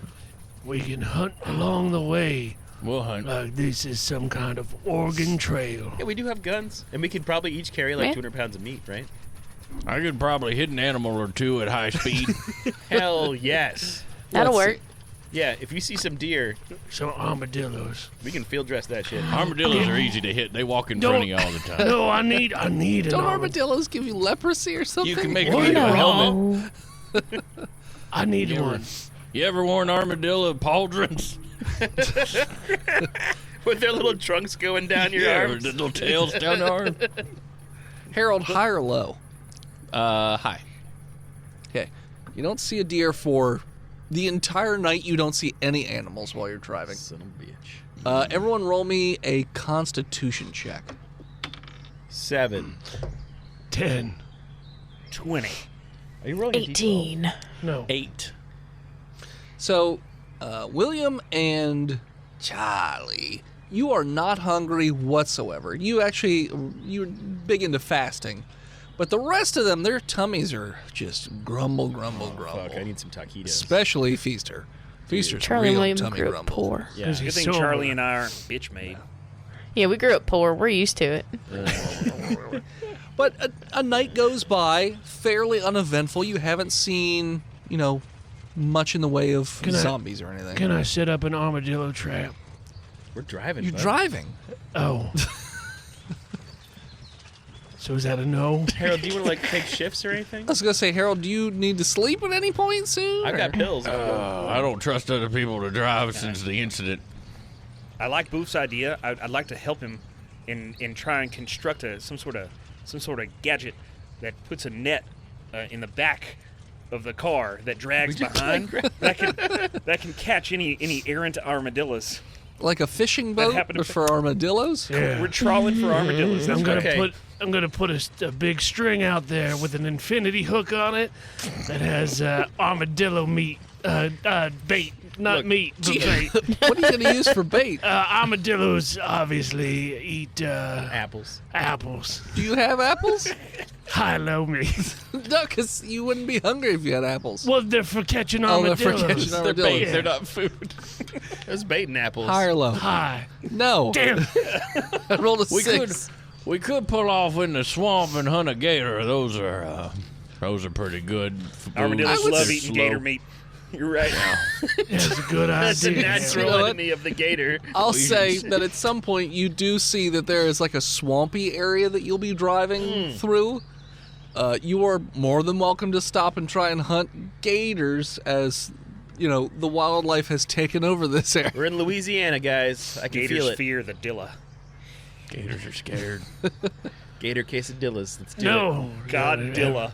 We can hunt along the way We'll hunt. like this is some kind of Oregon Trail. Yeah, we do have guns, and we could probably each carry like Yeah. 200 pounds of meat, right? I could probably hit an animal or two at high speed. Hell yes. That'll Let's work. Yeah, if you see some deer, Some armadillos. we can field dress that shit. Armadillos are easy to hit. They walk in front of you all the time. No, I need an Don't armadillo. armadillos give you leprosy or something? You can make What? a helmet. No. I need You ever, one. you ever worn armadillo pauldrons? With their little trunks going down your Yeah, arms. the little tails down the arm. Harold, high or low? Hi. Okay. You don't see a deer for the entire night. You don't see any animals while you're driving. Son of a bitch. Everyone roll me a constitution check. 7. 10. 20. Are you rolling a D12? 18. No. 8. So, William and Charlie, you are not hungry whatsoever. You're big into fasting. But the rest of them, their tummies are just grumble, grumble, grumble. Fuck, I need some taquitos. Especially Feaster. Feaster's Charlie and real William tummy grew up grumble. poor. Yeah. Is Good he thing sober? Charlie and I aren't bitch made. Yeah, we grew up poor. We're used to it. But a night goes by, fairly uneventful. You haven't seen, much in the way of Can I- zombies or anything. Can I set up an armadillo trap? We're driving. You're bud. driving. Oh. So is that a no? Harold, do you want to take shifts or anything? I was gonna say, Harold, do you need to sleep at any point soon? I've got or- pills. I don't trust other people to drive since the incident. I like Boof's idea. I'd like to help him in try and construct some sort of gadget that puts a net in the back of the car that drags behind that can catch any errant armadillos. Like a fishing That boat happened to but for armadillos? Yeah. We're trawling for armadillos. That's I'm gonna put a big string out there with an infinity hook on it that has armadillo meat bait, not Look, meat, but bait. What are you gonna use for bait? Armadillos obviously eat Apples. apples. Do you have apples? High-low meat. No, because you wouldn't be hungry if you had apples. Well, they're for catching Oh, they're armadillos. for catching They're armadillos. bait. They're not food. Those baiting apples. High or low? High. No. Damn. I rolled a We 6. We could pull off in the swamp and hunt a gator. Those are pretty good. Armadillos would love say eating slow. gator meat. You're right. That's a good That's a idea. natural You know what? enemy of the gator. I'll say that at some point you do see that there is like a swampy area that you'll be driving through. You are more than welcome to stop and try and hunt gators as, the wildlife has taken over this area. We're in Louisiana, guys. I can feel Gators it. fear the dilla. Gators are scared. Gator quesadillas. Let's do it. No. Goddilla.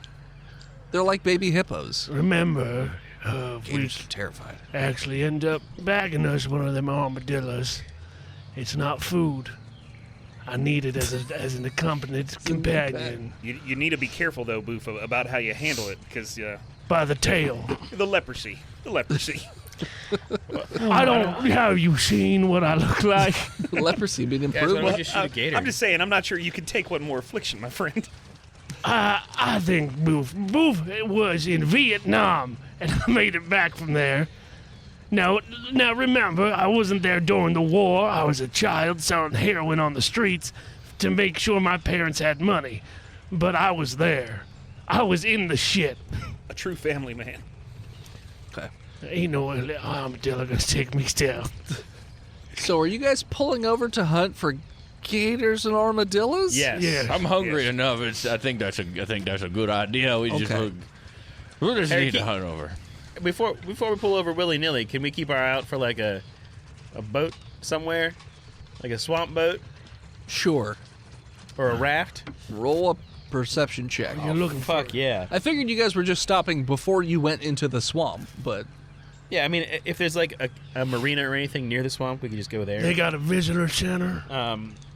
They're like baby hippos. Remember, if we Gators are terrified. actually end up bagging us one of them armadillos, it's not food. I need it as an accompanied companion You need to be careful though, Boof, about how you handle it because by the tail. the leprosy. I don't. Have you seen what I look like? Leprosy being Guys, why improved. don't we just shoot a gator? I'm just saying. I'm not sure you can take one more affliction, my friend. I think Boof was in Vietnam, and I made it back from there. Now remember, I wasn't there during the war. I was a child selling heroin on the streets to make sure my parents had money. But I was there. I was in the shit. A true family man. Okay. Ain't no armadillo gonna take me down. So are you guys pulling over to hunt for gators and armadillos? Yes. Yeah. I'm hungry Yes. enough. I think that's a good idea. We just Okay. we'll just Harry, need to keep- hunt over. Before we pull over willy-nilly, can we keep our eye out for like a boat somewhere? Like a swamp boat Sure. or a raft? Roll a perception check. You're looking for. Fuck yeah. I figured you guys were just stopping before you went into the swamp, but Yeah, I mean, if there's like a marina or anything near the swamp, we could just go there. They got a visitor center.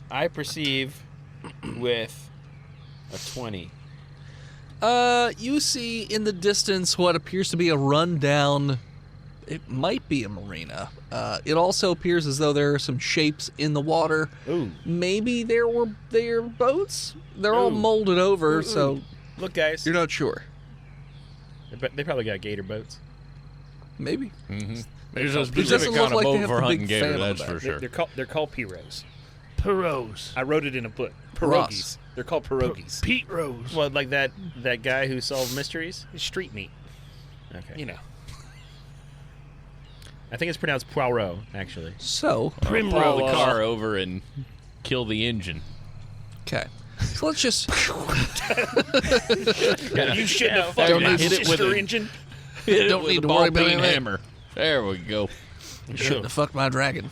I perceive with a 20. You see in the distance what appears to be a rundown. It might be a marina. It also appears as though there are some shapes in the water. Ooh. Maybe they're boats. They're all molded over, so Look, guys. you're not sure. They probably got gator boats. Maybe. There's a doesn't specific look kind of like they boat have for the hunting big gator, fan on that's the for back. sure. They're called pirogues. Perros. I wrote it in a book. Ross. Pierogies. They're called pierogies. Pete Rose. Well, like that guy who solved mysteries? Street meat. Okay. You know. I think it's pronounced Poirot, actually. So, Pull Primrose. the car over and kill the engine. okay. So let's just You shouldn't have Don't fucking need- my hit it with sister a- engine. Hit Don't it with need a to ball worry about peen anything. hammer. There we go. shouldn't have fucked my dragon.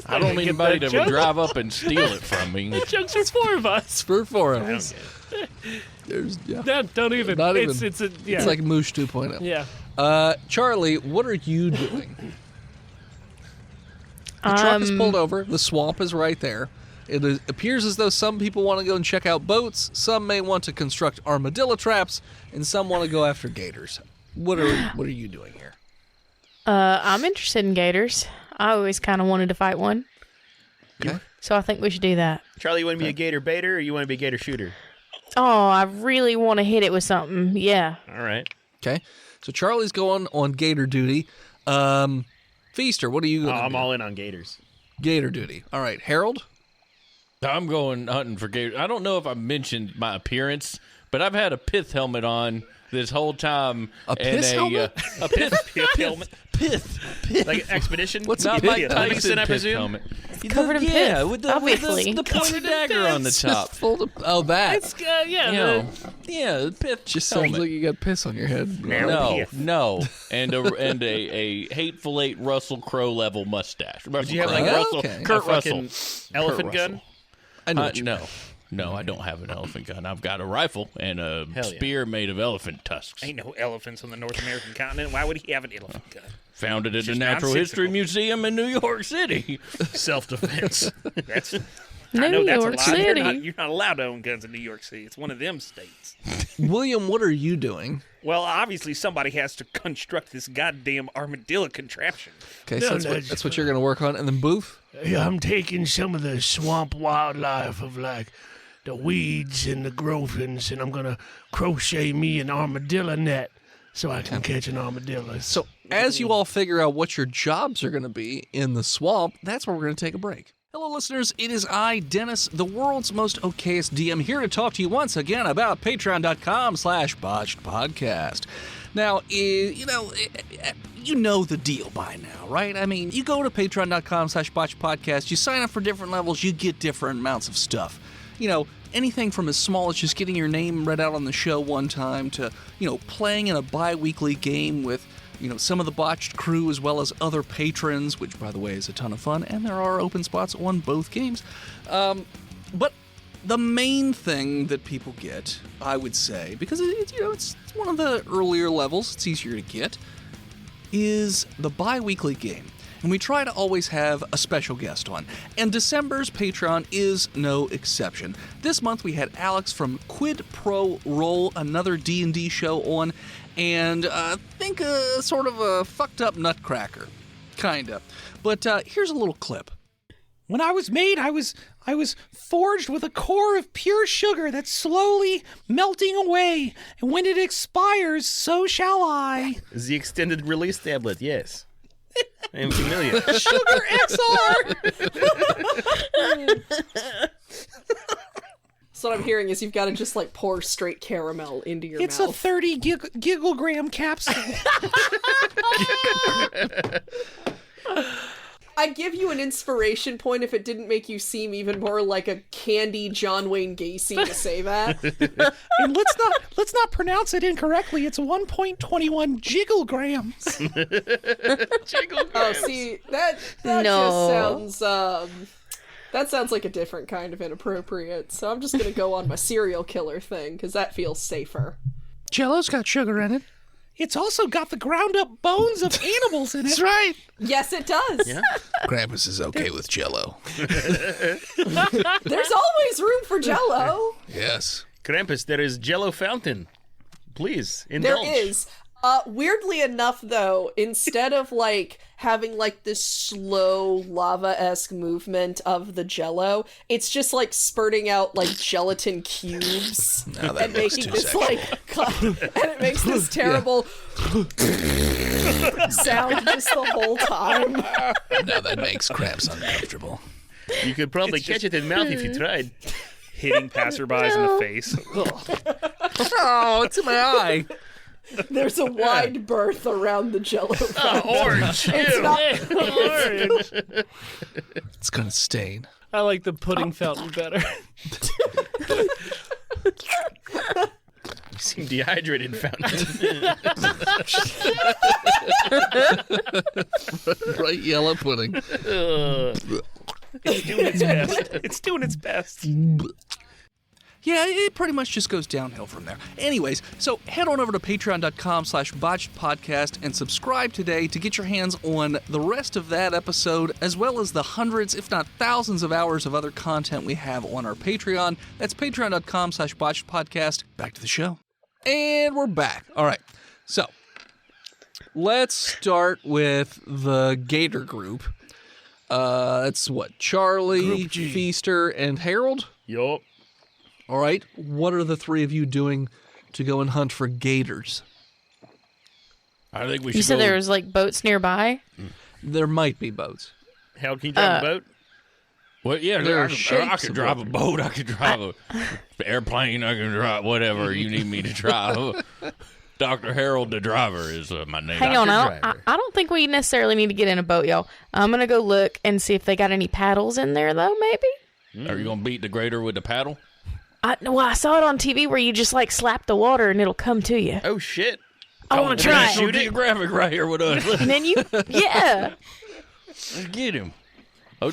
I don't need anybody to drive up and steal it from me. The jokes are four of us. For four of us. There's Don't even. Not it's even. it's a yeah. It's like Moosh 2.0. yeah. Charlie, what are you doing? The truck is pulled over. The swamp is right there. Appears as though some people want to go and check out boats. Some may want to construct armadillo traps, and some want to go after gators. What are you doing here? I'm interested in gators. I always kind of wanted to fight one. Okay. So I think we should do that. Charlie, you want to be a gator baiter or you want to be a gator shooter? Oh, I really want to hit it with something. Yeah. All right. Okay. So Charlie's going on gator duty. Feaster, what are you going to do? I'm all in on gators. Gator duty. All right. Harold? I'm going hunting for gators. I don't know if I mentioned my appearance, but I've had a pith helmet on this whole time. A piss helmet? A pith helmet. Pith. Like expedition? What's Not a Mike pith? Tyson Livingston, I pith presume? helmet. covered in Yeah, pith, with the obviously. the pointed dagger on the top. That. It's yeah. You know, yeah, the pith Just helmet. sounds like you got piss on your head. No, and a hateful eight Russell Crowe level mustache. Would you have like like a- Russell, okay. Kurt a fucking Russell, elephant Kurt gun? Russell. I know what you No, I don't have an elephant gun. I've got a rifle and a Hell yeah. spear made of elephant tusks. Ain't no elephants on the North American continent. Why would he have an elephant gun? Founded at the just Natural History nonsensical. Museum in New York City. Self-defense. That's. I New know that's York a lie. City. You're not allowed to own guns in New York City. It's one of them states. William, what are you doing? Well, obviously somebody has to construct this goddamn armadillo contraption. Okay, No, so no, that's what you're going to work on. And then Booth? Yeah, I'm taking some of the swamp wildlife of like the weeds and the grovins, and I'm gonna crochet me an armadillo net so I can catch an armadillo. So as you all figure out what your jobs are going to be in the swamp, that's where we're going to take a break. Hello, listeners. It is I, Dennis, the world's most okayest DM, here to talk to you once again about patreon.com/botchedpodcast. Now, you know the deal by now, right? I mean, you go to patreon.com/botchedpodcast, you sign up for different levels, you get different amounts of stuff. You know, anything from as small as just getting your name read out on the show one time to, playing in a bi-weekly game with, some of the Botched crew as well as other patrons, which, by the way, is a ton of fun, and there are open spots on both games. But the main thing that people get, I would say, because it's one of the earlier levels, it's easier to get, is the bi-weekly game. And we try to always have a special guest on. And December's Patreon is no exception. This month we had Alex from Quid Pro Roll, another D&D show on, and think sort of a fucked up nutcracker. Kinda. But here's a little clip. When I was made, I was forged with a core of pure sugar that's slowly melting away, and when it expires, so shall I. The extended release tablet, yes. I am familiar. Sugar XR! So what I'm hearing is you've got to just like pour straight caramel into your It's a mouth. 30 gigglegram capsule. I'd give you an inspiration point if it didn't make you seem even more like a candy John Wayne Gacy to say that. And let's not pronounce it incorrectly. It's 1.21 gigglegrams. Oh, see, that No. just sounds that sounds like a different kind of inappropriate. So I'm just gonna go on my serial killer thing because that feels safer. Jello's got sugar in it. It's also got the ground up bones of animals in it. That's right. Yes, it does. Yeah. Krampus is okay with Jell-O. There's always room for Jell-O. Yes. Krampus, there is Jello fountain. Please There indulge. is. Weirdly enough, though, instead of like having like this slow lava-esque movement of the Jello, it's just like spurting out like gelatin cubes and making this like, and it makes this terrible sound just the whole time. Now that makes Cramps uncomfortable. You could probably catch it in mouth if you tried. Hitting passerbys in the face. Oh, it's in my eye. There's a wide berth around the Jello. Orange. It's not. It's gonna stain. I like the pudding fountain better. You seem dehydrated, fountain. Bright yellow pudding. It's doing its best. It's doing its best. Yeah, it pretty much just goes downhill from there. Anyways, so head on over to patreon.com/botchedpodcast and subscribe today to get your hands on the rest of that episode, as well as the hundreds, if not thousands of hours of other content we have on our Patreon. That's patreon.com/botchedpodcast. Back to the show. And we're back. All right. So, let's start with the Gator Group. That's what? Charlie, Group G. Feaster, and Harold? Yup. All right, what are the three of you doing to go and hunt for gators? I think we should You said go- there was like boats nearby. There might be boats. Hal, can you drive a boat? Well, yeah, There are I shapes could of drive a boats. boat. I could drive a airplane. I can drive whatever you need me to drive. Dr. Harold, the driver, is my name. Hang on, Dr. I Driver. don't think we necessarily need to get in a boat, y'all. I'm gonna go look and see if they got any paddles in there, though. Maybe. Are you gonna beat the grader with the paddle? I saw it on TV where you just like slap the water and it'll come to you. Oh, shit. I want to try National it. Geographic right here with us. And then you, yeah. Let's get him. Oh,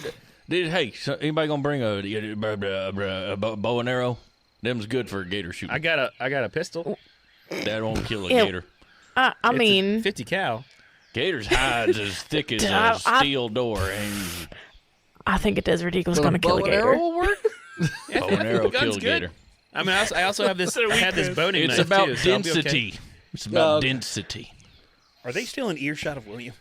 hey, anybody gonna bring a bow and arrow? Them's good for a gator shooting. I got a pistol. That won't kill a Yeah. gator. I It's a mean, 50 cal. Gator's hides as thick as a steel door, and I think a Desert Eagle's But gonna kill a bow and gator. arrow will work? bow and arrow Gun's kill a good. gator. I mean, I also have this. I had this boning It's knife about too, so I'll be okay. density. It's about Okay. density. Are they still in earshot of William?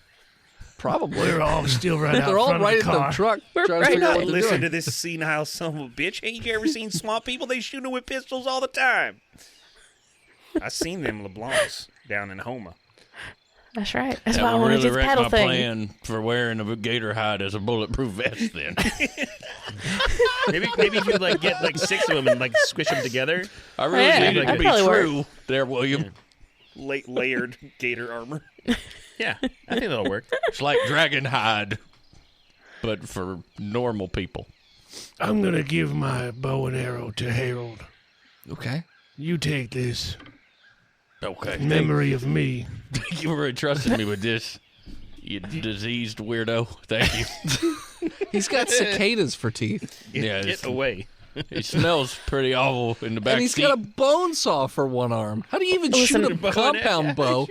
Probably. We're all still right out They're all front right of the in the car. truck trying to right figure out out- what they're Listen doing. to this senile son of a bitch. Ain't you ever seen swamp people? They shooting with pistols all the time. I seen them LeBlancs down in Houma. That's right. That's That why I would want to really do the wreck paddle my thing. plan for wearing a gator hide as a bulletproof vest. Then Maybe if you like get like 6 of them and like squish them together. I really Yeah, think it that'd to be probably work. true. There, William. Layered gator armor. Yeah, I think that'll work. It's like dragon hide, but for normal people. I'm gonna give my bow and arrow to Harold. Okay. You take this Okay. in memory of me. Thank you for entrusting me with this, you diseased weirdo. Thank you. He's got cicadas for teeth. Yeah, Get away. it smells pretty awful in the back And he's seat. got a bone saw for one arm. How do you even Listen, shoot a compound bow?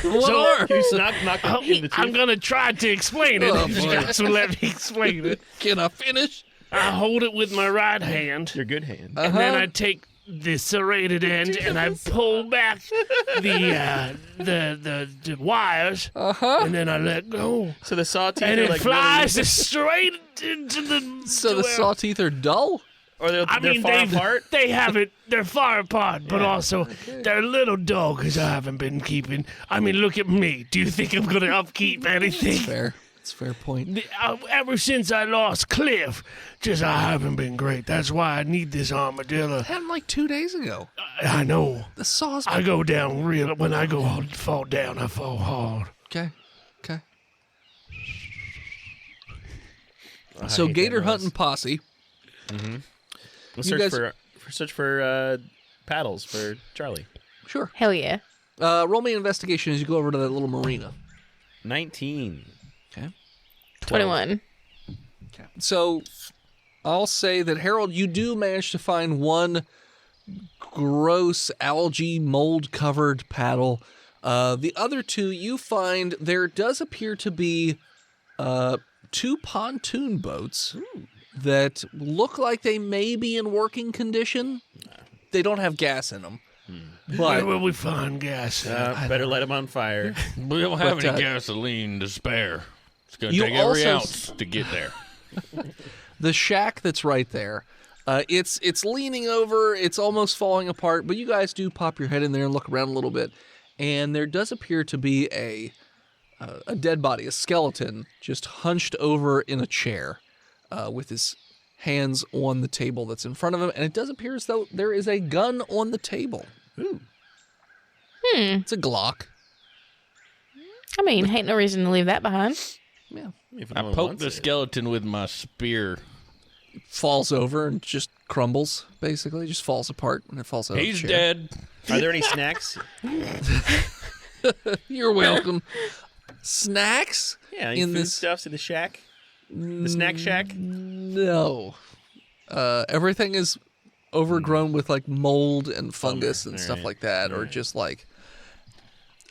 One So- arm. You knock Oh, in the I'm tooth. gonna try to explain it. Oh, boy. So let me explain it. Can I finish? I hold it with my right hand, Your good hand. and then I take the serrated end and I pull back the wires, and then I let go, So the saw teeth and are it like flies really, straight into the. So the saw teeth are dull? or they're I mean, far apart. they have it. They're far apart, but also they're a little dull because I haven't been keeping. I mean, look at me. Do you think I'm gonna upkeep anything? Fair. It's a fair point. Ever since I lost Cliff, I haven't been great. That's why I need this armadillo. Happened like 2 days ago. I know. The saw's I go down real. When I fall down, I fall hard. Okay. Okay. I So hate gator that hunting noise. posse. We'll You search guys- search for paddles for Charlie. Sure. Hell yeah. Roll me an investigation as you go over to that little marina. 19. Okay. 21. So I'll say that, Harold, you do manage to find one gross algae mold covered paddle. The other two, you find there does appear to be 2 pontoon boats that look like they may be in working condition. They don't have gas in them. Where But will we find gas? Better let them on fire. We don't have But, any gasoline to spare. It's going to You take every also ounce to get there. the shack that's right there, it's leaning over. It's almost falling apart. But you guys do pop your head in there and look around a little bit. And there does appear to be a dead body, a skeleton, just hunched over in a chair with his hands on the table that's in front of him. And it does appear as though there is a gun on the table. Ooh. It's a Glock. I mean, ain't no reason to leave that behind. Yeah. If I no one poked wants the it. skeleton with my spear. Falls over and just crumbles, basically. Just falls apart when it falls out He's of the chair. dead. Are there any snacks? You're welcome. Snacks? Yeah, any In food this- stuffs in the shack? The snack shack? No. Everything is overgrown with like mold and fungus and stuff Alright. like that, or just like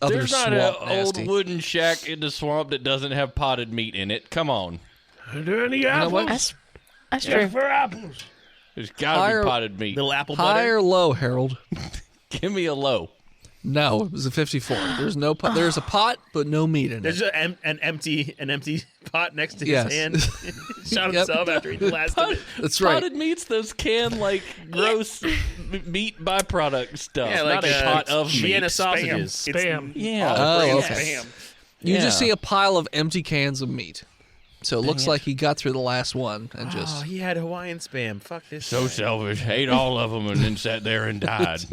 other There's not swamp an nasty. old wooden shack in the swamp that doesn't have potted meat in it. Come on. Are there any know apples? what? That's Yeah, true. for apples. There's got to Higher- be potted meat. Little apple High butter? or low, Harold? Give me a low. No, it was a 54. There's no pot. There's a pot, but no meat in There's it. an empty pot next to his Yes. hand. Shot Yep. himself after eating the last of it. That's right. Potted meat's those canned, like, gross meat byproduct stuff. Yeah, like not a pot of Vienna meat. sausages. Spam. Yeah. Oh, It's okay. spam. You just Yeah. see a pile of empty cans of meat. So it looks like he got through the last one and Oh, just. he had Hawaiian spam. Fuck this. So guy. selfish. Ate all of them and then sat there and died.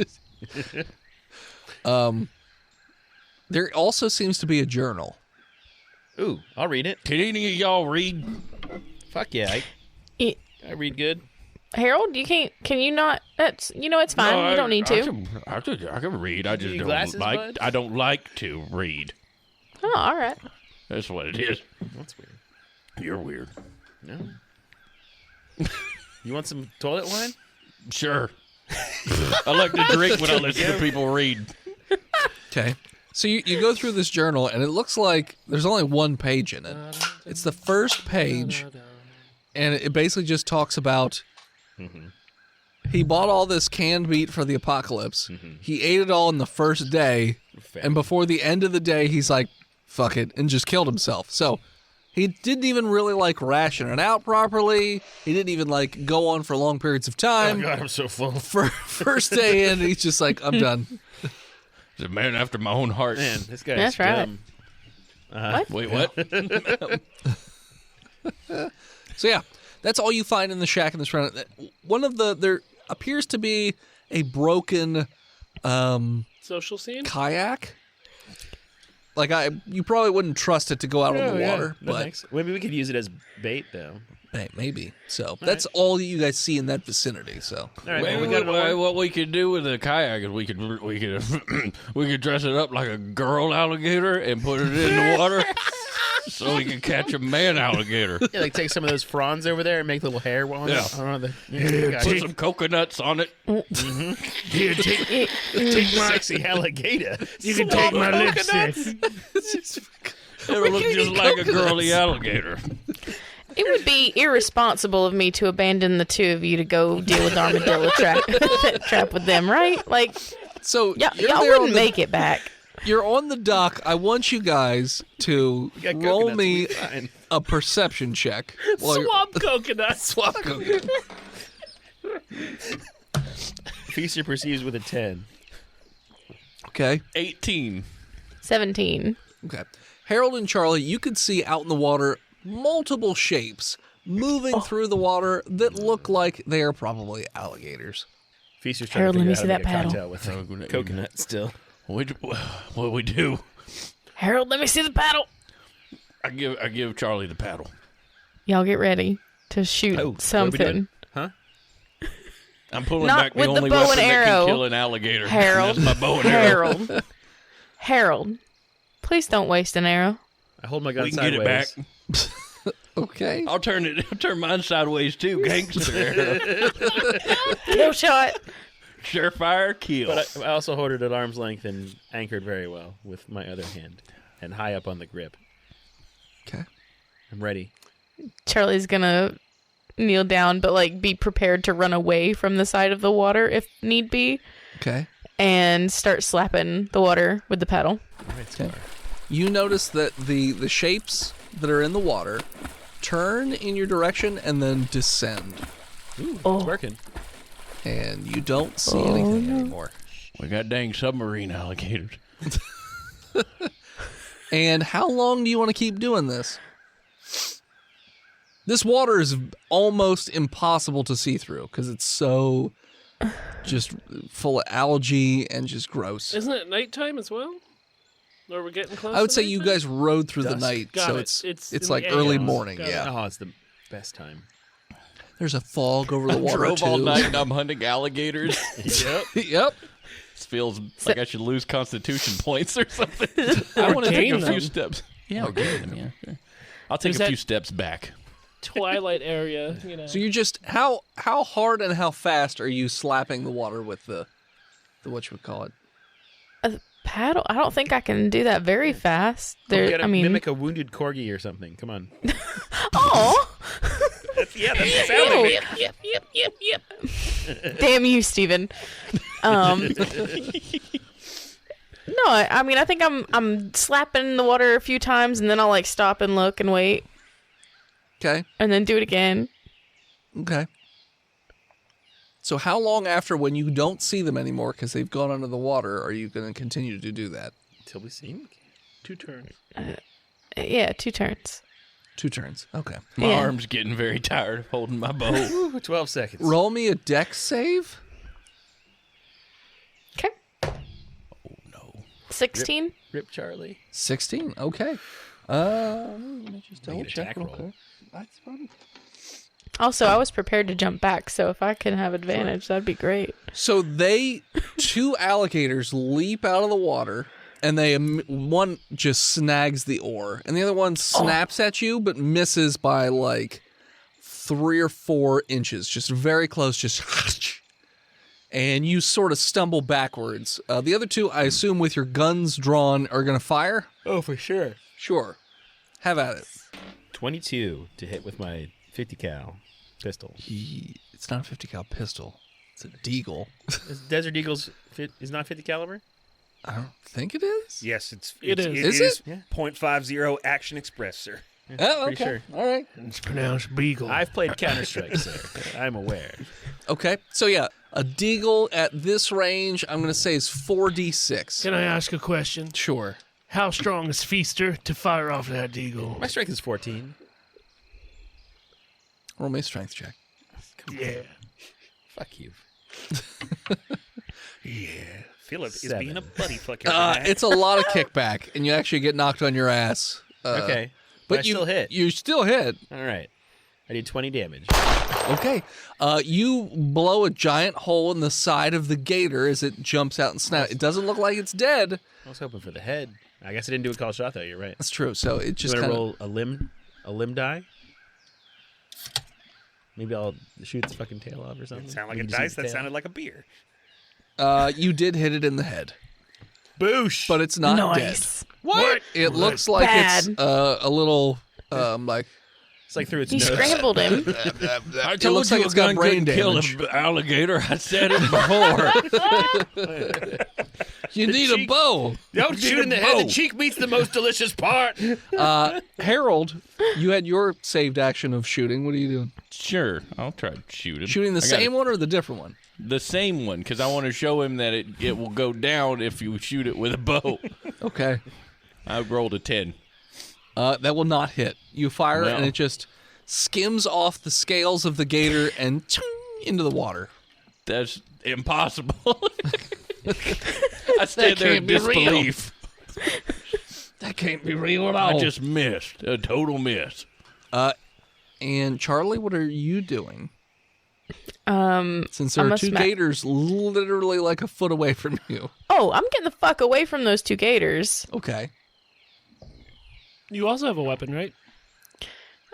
There also seems to be a journal. Ooh, I'll read it. Can any of y'all read? Fuck yeah. Eh, I read good. Harold, you can't. Can you not? That's. It's fine. No, you don't need to. I can read. I just Need don't glasses, like. bud? I don't like to read. Oh, all right. That's what it is. That's weird. You're weird. No. You want some toilet wine? Sure. I like to drink when I listen to people read. Okay. So you go through this journal, and it looks like there's only one page in it. It's the first page, and it basically just talks about he bought all this canned meat for the apocalypse. He ate it all in the first day, and before the end of the day, he's like, fuck it, and just killed himself. So he didn't even really like ration it out properly. He didn't even like go on for long periods of Oh time. god, I'm so full. First day in, he's just like, I'm done. He's a man after my own heart. Man, this guy's That's right. dumb. Wait, what? So yeah, that's all you find in the shack in this round. There appears to be a broken Social scene? kayak. Like you probably wouldn't trust it to go out on the water, That but makes- maybe we could use it as bait though. hey, maybe. So that's all you guys see in that vicinity. So All right, Maybe well, we got another one. what we could do with a kayak is we could we could dress it up like a girl alligator and put it in the water so we can catch a man alligator. Yeah, like take some of those fronds over there and make little hair on Yeah. it. On the, Put some coconuts on it. Here, take my. sexy alligator. You can take my lipstick. It'll look just like a girly alligator. It would be irresponsible of me to abandon the two of you to go deal with armadillo trap with them, right? Like, so y'all you're there on wouldn't the- make it back. You're on the dock. I want you guys to got roll coconuts, me we'll be fine. a perception check. while you're- Swamp coconut. Swamp coconut. Feaster perceives with a 10. Okay. 18. 17. Okay. Harold and Charlie, you could see out in the water multiple shapes moving through the water that look like they are probably alligators. Feaster's trying Harold, to let me figure out see how to that make a paddle. cocktail with coconut still. What we do? Harold, let me see the paddle. I give Charlie the paddle. Y'all get ready to shoot Oh, what are we something. doing? Huh? I'm pulling Not back the with the only bow weapon and that arrow. can kill an alligator. Harold. That's my bow and arrow. Harold, please don't waste an arrow. I hold my gun We can sideways. get it back. Okay. I'll turn mine sideways too, gangster. Kill shot. Surefire kill. But I also hold it at arm's length and anchored very well with my other hand and high up on the grip. Okay. I'm ready. Charlie's gonna kneel down, but like be prepared to run away from the side of the water if need be. Okay. And start slapping the water with the paddle. Okay. You notice that the shapes that are in the water turn in your direction and then descend. Ooh, it's working. And you don't see anything anymore. We got dang submarine alligators. And how long do you want to keep doing this? This water is almost impossible to see through because it's so just full of algae and just gross. Isn't it nighttime as well? Or we're getting close? I would to say you nighttime? guys rode through the Dusk. night, Got so it. it's in like the early AM. morning. Got it. Yeah, Oh, it's the best time. there's a fog over the water Drove too. all night and I'm hunting alligators. Yep. Yep. This feels like I should lose constitution points or something. I Or want to take gain a few them. steps. Yeah, or gain them, yeah. Sure. I'll take There's a that- few steps back. Twilight area, you know. So you're just how hard and how fast are you slapping the water with the what you would call it? A paddle? I don't think I can do that very fast. You There, gotta I mean, mimic a wounded corgi or something. Come on. oh, That's the sound they make. damn you, Steven. No, I mean, I think I'm slapping the water a few times, and then I'll like stop and look and wait, Okay. and then do it again. Okay. So how long after when you don't see them anymore because they've gone under the water are you going to continue to do that? Until we see him. 2 turns. Yeah, 2 turns. 2 turns. Okay. My Yeah. arm's getting very tired of holding my bow. Ooh, 12 seconds. Roll me a dex save. Okay. Oh, no. 16. Rip Charlie. 16. Okay. Let me just double Make it check attack real roll. quick. That's fine. Also, I was prepared to jump back, so if I can have advantage, that'd be great. So 2 alligators leap out of the water, and one just snags the oar, and the other one snaps at you, but misses by like 3 or 4 inches, just very close, just, and you sort of stumble backwards. The other 2, I assume, with your guns drawn, are going to fire. Oh, for sure. Sure, have at it. 22 to hit with my 50 cal pistol. It's not a 50 cal pistol; it's a deagle. Is Desert Eagles is not 50 caliber? I don't think it is. Yes, it is. Is it? Yeah. .50 Action Express, sir. Oh, Pretty okay. sure. All right. It's pronounced beagle. I've played Counter-Strike, sir. I'm aware. Okay, so yeah, a deagle at this range, I'm going to say is 4d6. Can I ask a question? Sure. How strong is Feaster to fire off that eagle? My strength is 14. Roll me a strength check. Yeah. Fuck you. Philip is 7. being a buddy fucker. tonight. It's a lot of kickback, and you actually get knocked on your ass. Okay. But I still hit. You still hit. All right. I did 20 damage. Okay. You blow a giant hole in the side of the gator as it jumps out and snaps. It doesn't look like it's dead. I was hoping for the head. I guess I didn't do a call shot, though. You're right. That's true. So it just You kind want of... to roll a limb die? Maybe I'll shoot its fucking tail off or something. Sound like You a just see dice. its That tail? sounded like a beer. You did hit it in the head, Boosh! but it's not Nice. dead. What? It looks like it's Bad. a little like... It's like through its You nose. scrambled him. I It looks like it's got brain damage. Kill an alligator. I said it before. You need a bow. Don't shoot in the head. The cheek meat's the most delicious part. Harold, you had your saved action of shooting. What are you doing? Sure, I'll try to shoot him. Shooting the I got same one or the different one? The same one, because I want to show him that it will go down if you shoot it with a bow. Okay. I rolled a 10. That will not hit. You fire No. and it just skims off the scales of the gator and ching, into the water. That's impossible. I stand there in can't be real. disbelief. That can't be real at I just missed. A total miss. And Charlie, what are you doing? Since there I'm are a 2 sma- gators literally like a foot away from you. Oh, I'm getting the fuck away from those 2 gators. Okay. You also have a weapon, right?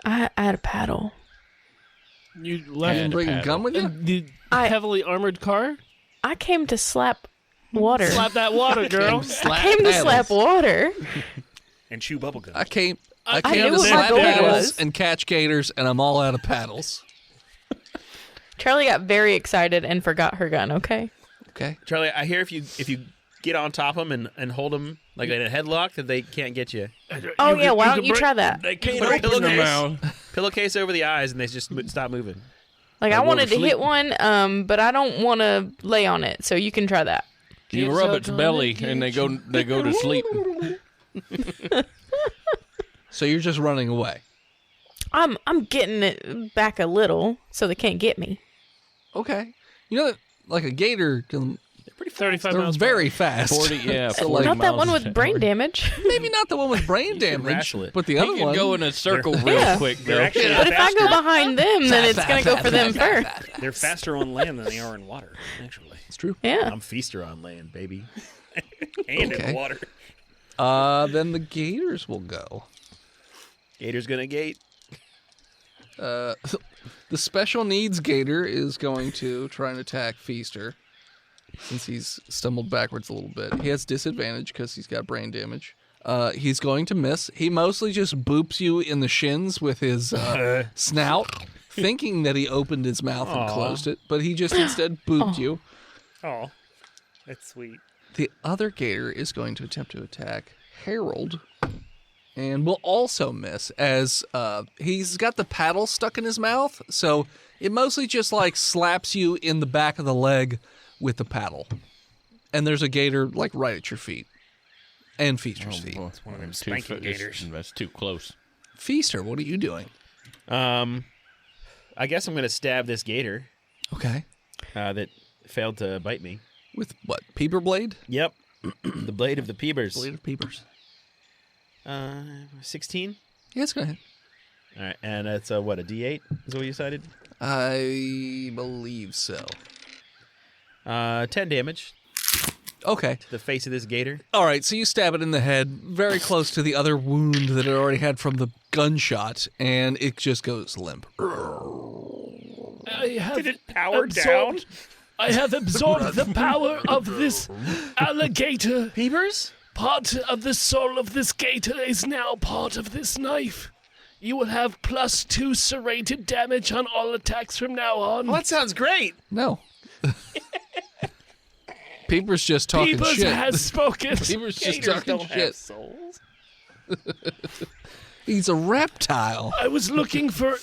I had a paddle. You You left didn't bring a gun with you? the I- heavily armored car. I came to slap water. Slap that water, girl. I came to slap water. And chew bubblegum. I came I to knew what my slap goal paddles was. and catch gators, and I'm all out of paddles. Charlie got very excited and forgot her gun, okay? Okay. Charlie, I hear if you get on top of them and hold them like in a headlock, that they can't get you. Oh, yeah, why don't you try that? They can't Put a open their mouth. Pillowcase over the eyes, and they just stop moving. Like, I I go to wanted to sleep. hit one, but I don't want to lay on it, so you can try that. You rub its belly, and they go to sleep. So you're just running away. I'm getting it back a little, so they can't get me. Okay. You know that, like, a gator can... 35 They're miles per hour. very fast. 40, yeah. So, 40 Not that miles one with an brain hour. damage. Maybe not the one with brain damage, wrestle it. but the He other can one... go in a circle real Yeah. quick, They're though. actually But if I go faster. behind them, then it's going to go for them first. They're faster on land than they are in water, actually, It's true. Yeah. I'm feaster on land, baby. and Okay. in water. Then the gators will go. Gator's gonna gate. The special needs gator is going to try and attack Feaster. Since he's stumbled backwards a little bit. He has disadvantage because he's got brain damage. He's going to miss. He mostly just boops you in the shins with his snout, thinking that he opened his mouth and closed it, but he just instead booped you. Oh, that's sweet. The other gator is going to attempt to attack Harold and will also miss as he's got the paddle stuck in his mouth, so it mostly just like slaps you in the back of the leg with the paddle. And there's a gator like right at your feet. And Feaster's feet. Boy. One of them Too spanking fa- gators. That's too close. Feaster, what are you doing? I guess I'm gonna stab this gator Okay. that failed to bite me. With what? Peeper blade? Yep, the blade of the peepers. Blade of peepers. 16. Yeah, it's gonna hit. All right, and it's a D8. Is what you decided? I believe so. 10 damage Okay. to the face of this gator. All right, so you stab it in the head, very close to the other wound that it already had from the gunshot, and it just goes limp. I have Did it power absorbed- I have absorbed the power of this alligator. Peepers? Part of the soul of this gator is now part of this knife. You will have +2 serrated damage on all attacks from now on. Well, that sounds great. No. Peeper's just talking Peepers shit. has spoken. Peeper's just Gators talking don't shit. have souls. He's a reptile. I was looking for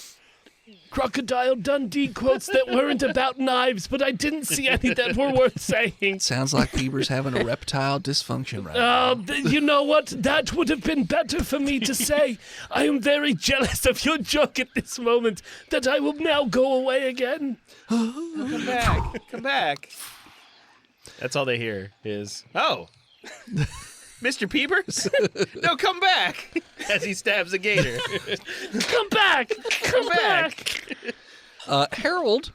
Crocodile Dundee quotes that weren't about knives, but I didn't see any that were worth saying. Sounds like Peeper's having a reptile dysfunction right now. You know what? That would have been better for me to say. I am very jealous of your joke at this moment, that I will now go away again. Come back. Come back. That's all they hear is, oh, Mr. Peepers? No, come back. As he stabs a gator. Come back! Come back! Harold,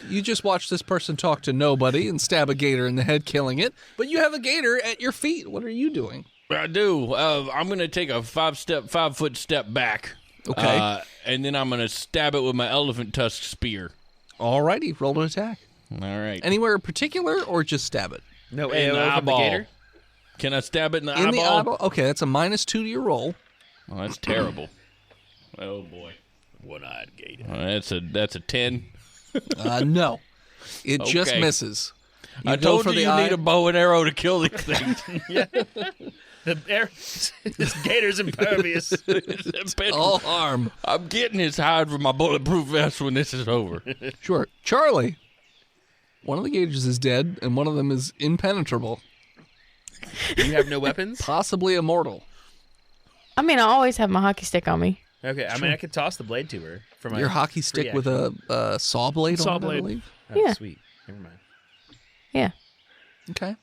you just watched this person talk to nobody and stab a gator in the head, killing it, but you have a gator at your feet. What are you doing? I do. I'm going to take a 5-foot step back. Okay. And then I'm going to stab it with my elephant tusk spear. Alrighty, roll an attack. All right. Anywhere in particular, or just stab it? No in the AO from the eyeball. gator? Can I stab it in the In eyeball? the eyeball? Okay, that's a -2 to your roll. Oh, that's terrible. Oh boy. One-eyed gator. That's a 10. No. It just Okay. misses. I go told for you the you eye. need a bow and arrow to kill these things. This gator's impervious. All harm. I'm getting his hide from my bulletproof vest when this is over. Sure. Charlie, one of the gators is dead, and one of them is impenetrable, You have no weapons? possibly immortal. I mean, I always have my hockey stick on me. Okay, I mean, I could toss the blade to her. For my Your hockey free stick with action. a saw blade Saw on it, I blade. believe. Oh, Yeah. sweet. Never mind. Yeah. Okay.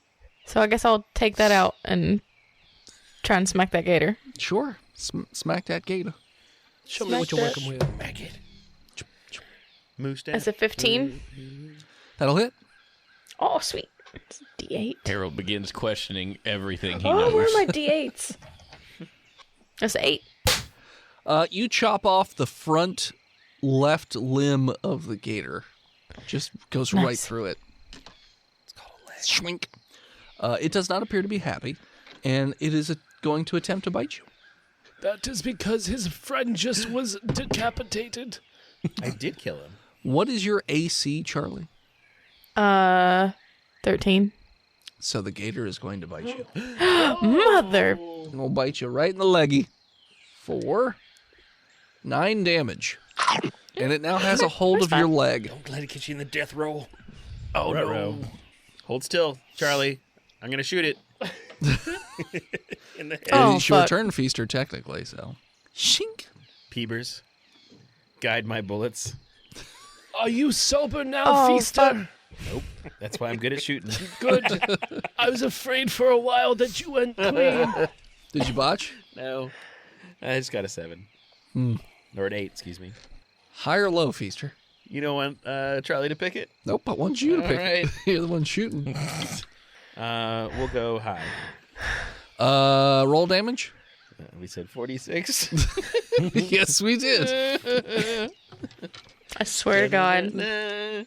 So I guess I'll take that out and try and smack that gator. Sure. Smack that gator. Show me what you're Smack working with. Moose down. That's a 15. That'll hit. Oh, sweet. It's a D8. Harold begins questioning everything he Oh, knows. where are my D8s? That's 8. You chop off the front left limb of the gator. Just goes right Nice. through it. It's called a leg. Schwink. It does not appear to be happy, and it is going to attempt to bite you. That is because his friend just was decapitated. I did kill him. What is your AC, Charlie? 13. So the gator is going to bite you. Mother. It'll bite you right in the leggy. 4. 9 damage. And it now has a hold of your leg. Don't let it get you in the death roll. Oh, no. Hold still, Charlie. I'm going to shoot it. In the head. Oh, It's your fuck. turn, Feaster, technically, so. Shink. Peebers, guide my bullets. Are you sober now, Oh, Feaster? fuck. Nope. That's why I'm good at shooting. Good. I was afraid for a while that you went clean. Did you botch? No. I just got a 7. Or an 8, excuse me. High or low, Feaster? You don't want Charlie to pick it? Nope, I want you to pick right. it. You're the one shooting. We'll go high. Roll damage? We said 46. Yes, we did. I swear to God.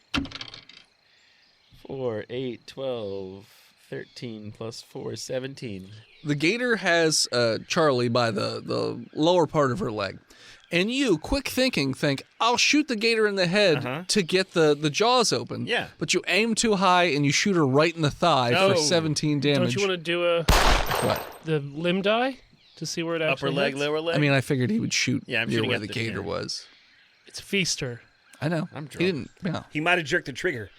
4, 8, 12, 13 plus 4, 17. The gator has Charlie by the lower part of her leg. And you, quick thinking, think, I'll shoot the gator in the head to get the jaws open. Yeah. But you aim too high and you shoot her right in the thigh No. for 17 damage. Don't you want to do What? the limb die to see where it actually Upper leg, hits? lower leg? I mean, I figured he would shoot Yeah, I'm near shooting where at the the- gator yeah. was. It's Feaster. I know. I'm He drunk. didn't. Yeah. He might have jerked the trigger.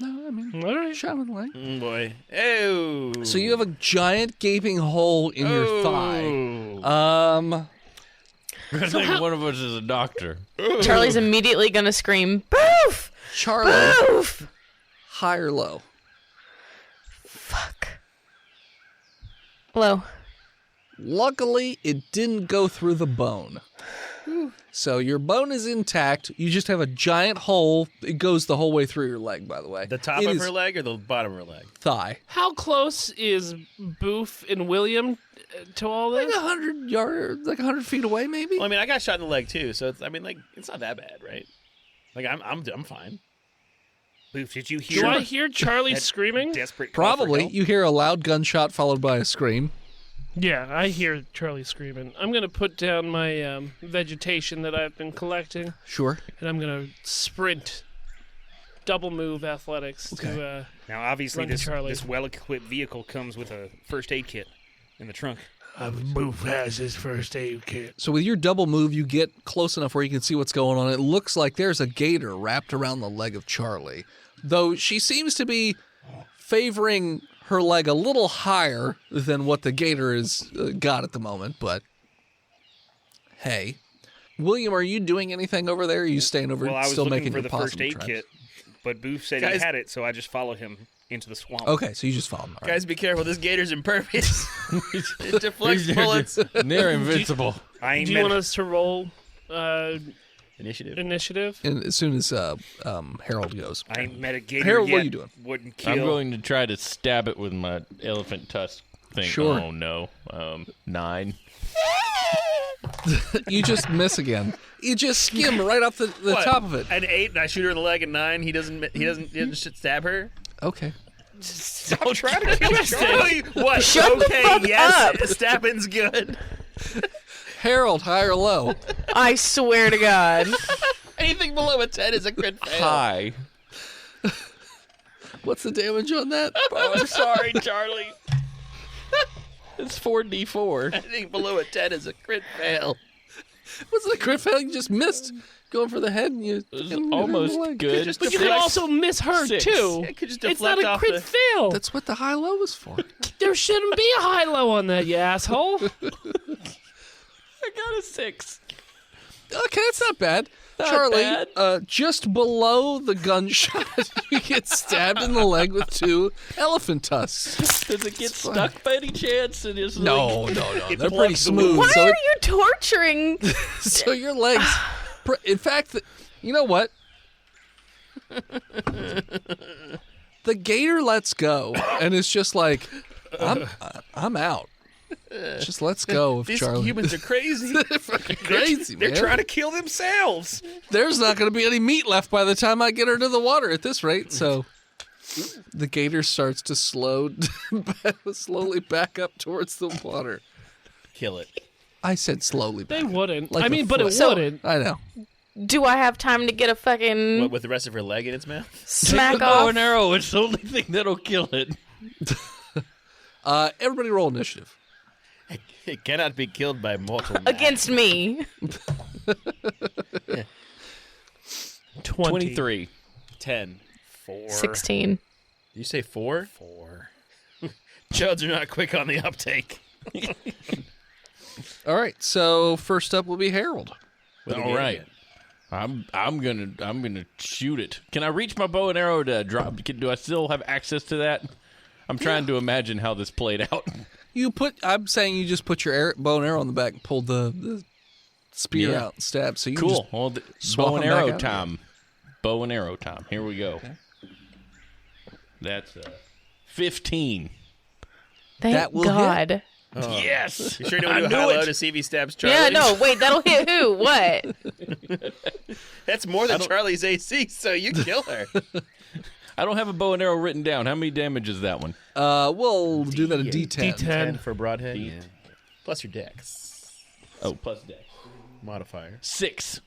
No, I mean, All right. shot him in the leg. Boy. Oh. So you have a giant gaping hole in your thigh. Oh. I think one of us is a doctor. Charlie's immediately going to scream, "Boof! Charlie, Boof!" high or low? Fuck. Low. Luckily, it didn't go through the bone. So your bone is intact. You just have a giant hole. It goes the whole way through your leg, by the way. The top It of is her leg or the bottom of her leg? thigh. How close is Boof and William to all Like this? 100 yards, like 100 feet away, maybe. Well, I mean, I got shot in the leg too, so it's, I mean, like, it's not that bad, right? Like, I'm fine. Boof, did you hear? Do I hear Charlie that screaming? Desperate call for Probably. help? You hear a loud gunshot followed by a scream. Yeah, I hear Charlie screaming. I'm going to put down my vegetation that I've been collecting, Sure. and I'm going to sprint, double move athletics to... Now, obviously, Run to this Charlie. well-equipped vehicle comes with a first aid kit in the trunk. Boof has his first aid kit. So with your double move, you get close enough where you can see what's going on. It looks like there's a gator wrapped around the leg of Charlie, though she seems to be favoring her leg a little higher than what the gator has got at the moment. But hey, William, are you doing anything over there? Or are you staying over Well, I was still looking making for your the possum first aid traps? kit, but Boof said Guys- he had it, so I just followed him into the swamp. Okay, so you just follow him. All right. Guys, be careful. This gator's impervious. It deflects bullets. Near invincible. I ain't Do you met want us to roll Initiative. initiative? And as soon as Harold goes, I ain't met a gator Harold, yet. what are you doing? Wouldn't kill. I'm going to try to stab it with my elephant tusk thing. Sure. Oh, no. 9. you just miss again. You just skim right off the What? top of it. An 8, and I shoot her in the leg. At 9, he doesn't stab her. Okay. Stop trying to kill Charlie. What? Shut the okay, fuck yes, up. stabbing's good. Harold, high or low? I swear to God. Anything below a 10 is a crit fail. Hi. What's the damage on that? Oh, I'm sorry, Charlie. It's 4d4. Anything below a 10 is a crit fail. What's the crit fail? You just missed going for the head and you It's hit him in the almost leg. good. Just But you can deflect- also miss her, 6. too. It could just It's not deflect a off crit the... fail. That's what the high low is for. There shouldn't be a high-low on that, you asshole. I got a 6. Okay, that's not bad. Not Charlie, bad. just below the gunshot, you get stabbed in the leg with 2 elephant tusks. Does it get stuck by any chance? It is No, like, no. It They're plugs pretty the smooth. wound. Why So, are you torturing? so your legs. In fact, you know what? The gator lets go, and it's just like, I'm out. Just let's go with These Charlie. humans are crazy. They're fucking crazy, They're man. trying to kill themselves. There's not going to be any meat left by the time I get her to the water at this rate. So the gator starts to slowly back up towards the water. Kill it. I said slowly They back. wouldn't. Like I a mean, but it foot. wouldn't. I know. Do I have time to get a fucking What, with the rest of her leg in its mouth? smack the bow off and arrow. It's the only thing that'll kill it. Everybody roll initiative. It cannot be killed by mortal man. against me? 23. 10. 4. 16. Did you say 4? 4. Chuds are not quick on the uptake. All right, so first up will be Harold. All right. I'm gonna shoot it. Can I reach my bow and arrow to drop? Do I still have access to that? I'm trying to imagine how this played out. I'm saying you just put your bow and arrow on the back and pull the spear out and stab. So you can Cool. just Well, swap bow and them back arrow out. time. Bow and arrow time. Here we go. Okay. That's 15. Thank That will God. Yes. You sure don't do high-low to see if he stabs Charlie? Yeah, no, wait, that'll hit who? What? That's more than Charlie's AC, so you kill her. I don't have a bow and arrow written down. How many damage is that one? We'll do that a D10. 10 for broadhead. Yeah. Plus your dex. Oh, plus dex. Modifier. 6.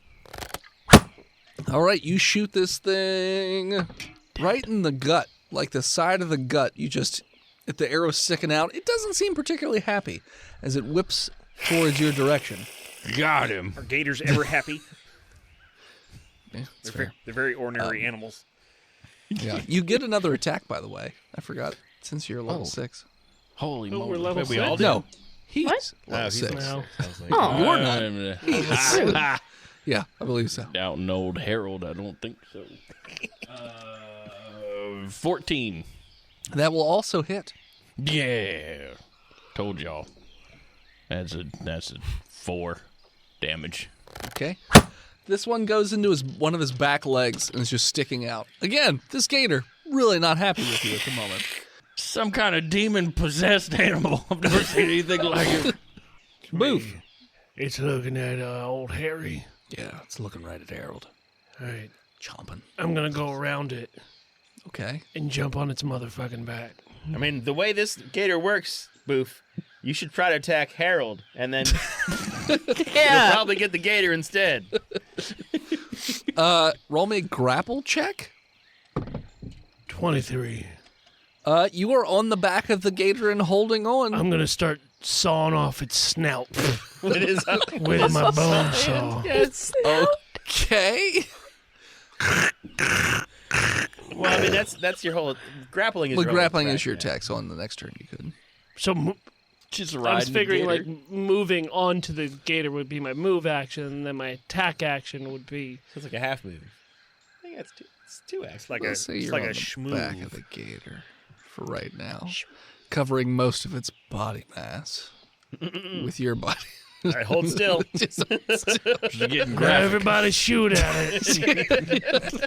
All right, you shoot this thing right in the gut, like the side of the gut. If the arrow's sticking out, it doesn't seem particularly happy as it whips towards your direction. Got him. Are gators ever happy? Yeah, that's fair. They're very ordinary animals. Yeah, you get another attack, by the way. I forgot, since you're level 6. Holy Oh, moly. we're level Wait, we 6? all did? No, he's What? level he's 6. No. Sounds like Oh. You're not. Yeah, I believe so. Doubting old Harold, I don't think so. 14. That will also hit. Yeah. Told y'all. That's a 4 damage. Okay. This one goes into one of his back legs and is just sticking out. Again, this gator really not happy with you at the moment. Some kind of demon-possessed animal. I've never seen anything like it. Move. It's looking at old Harry. Yeah, it's looking right at Harold. All right. Chomping. I'm going to go around it Okay. and jump on its motherfucking back. I mean, the way this gator works, Boof, you should try to attack Harold, and then you'll Yeah. probably get the gator instead. Roll me a grapple check. 23. You are on the back of the gator and holding on. I'm going to start sawing off its snout It is with my bone saw. yes. Okay. Well, I mean, that's your whole grappling is Well, your whole grappling attack, is your yeah. attack, so on the next turn you could. So Just I was riding the figuring gator. like moving onto the gator would be my move action, and then my attack action would be. So it's like a half move. I think it's two X. Like Let's say it's you're like on a the schmoo. back of the gator for right now, covering most of its body mass with your body. All right, hold still. Just- Just getting Now graphic. everybody shoot at it.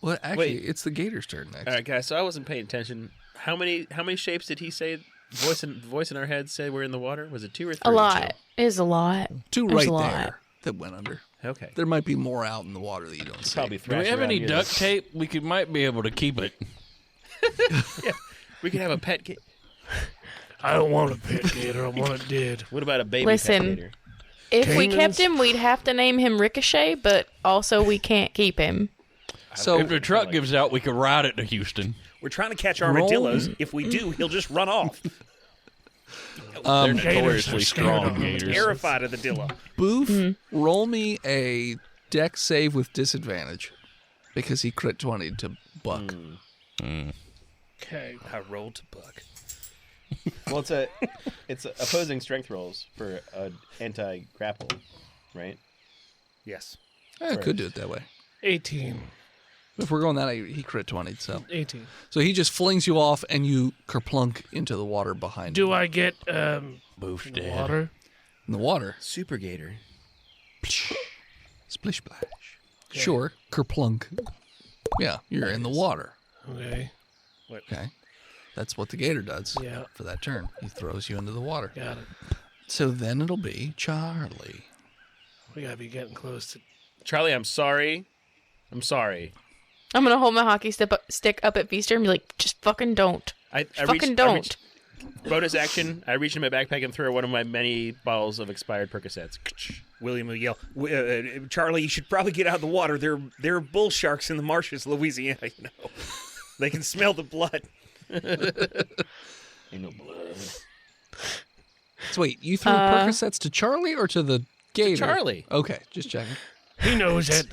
well, actually, Wait. it's the gator's turn next. All right, guys. So I wasn't paying attention. How many shapes did he say? Voice in our head say we're in the water. Was it 2 or 3? A lot. It is a lot. Two There's right a lot. there that went under. Okay. There might be more out in the water that you don't see. Probably Do we have any duct tape? We might be able to keep it. We could have a pet gator. I don't want a pet gator. I want it dead. What about a baby Listen. pet gator? If we Caimans? kept him, we'd have to name him Ricochet, but also we can't keep him. So If the truck gives out, we could ride it to Houston. We're trying to catch armadillos. If we do, he'll just run off. They're Gators are notoriously scared strong of them. gators. Terrified of the dillo. Boof, roll me a deck save with disadvantage because he crit 20 to buck. Okay. I rolled to buck. Well, it's opposing strength rolls for anti grapple, right? Yes. I could do it that way. 18. If we're going that way, he crit 20. So 18. he just flings you off and you kerplunk into the water behind Do him. I get Boof's dead. water? In the water. Super gator. Splish splash. Sure. Kerplunk. Yeah, you're in the water. Okay. Okay. That's what the gator does Yeah. for that turn. He throws you into the water. Got it. So then it'll be Charlie. We gotta be getting close to. Charlie, I'm sorry. I'm sorry. I'm gonna hold my hockey stick up at Feaster and be like, just fucking don't. I Fucking reached, don't. Bonus action, I reach in my backpack and throw one of my many bottles of expired Percocets. William will yell, Charlie, you should probably get out of the water. There are bull sharks in the marshes, Louisiana. You know, they can smell the blood. Ain't no blood. So wait, you threw Percocets to Charlie or to the gator? Charlie. Okay, just checking. He knows that.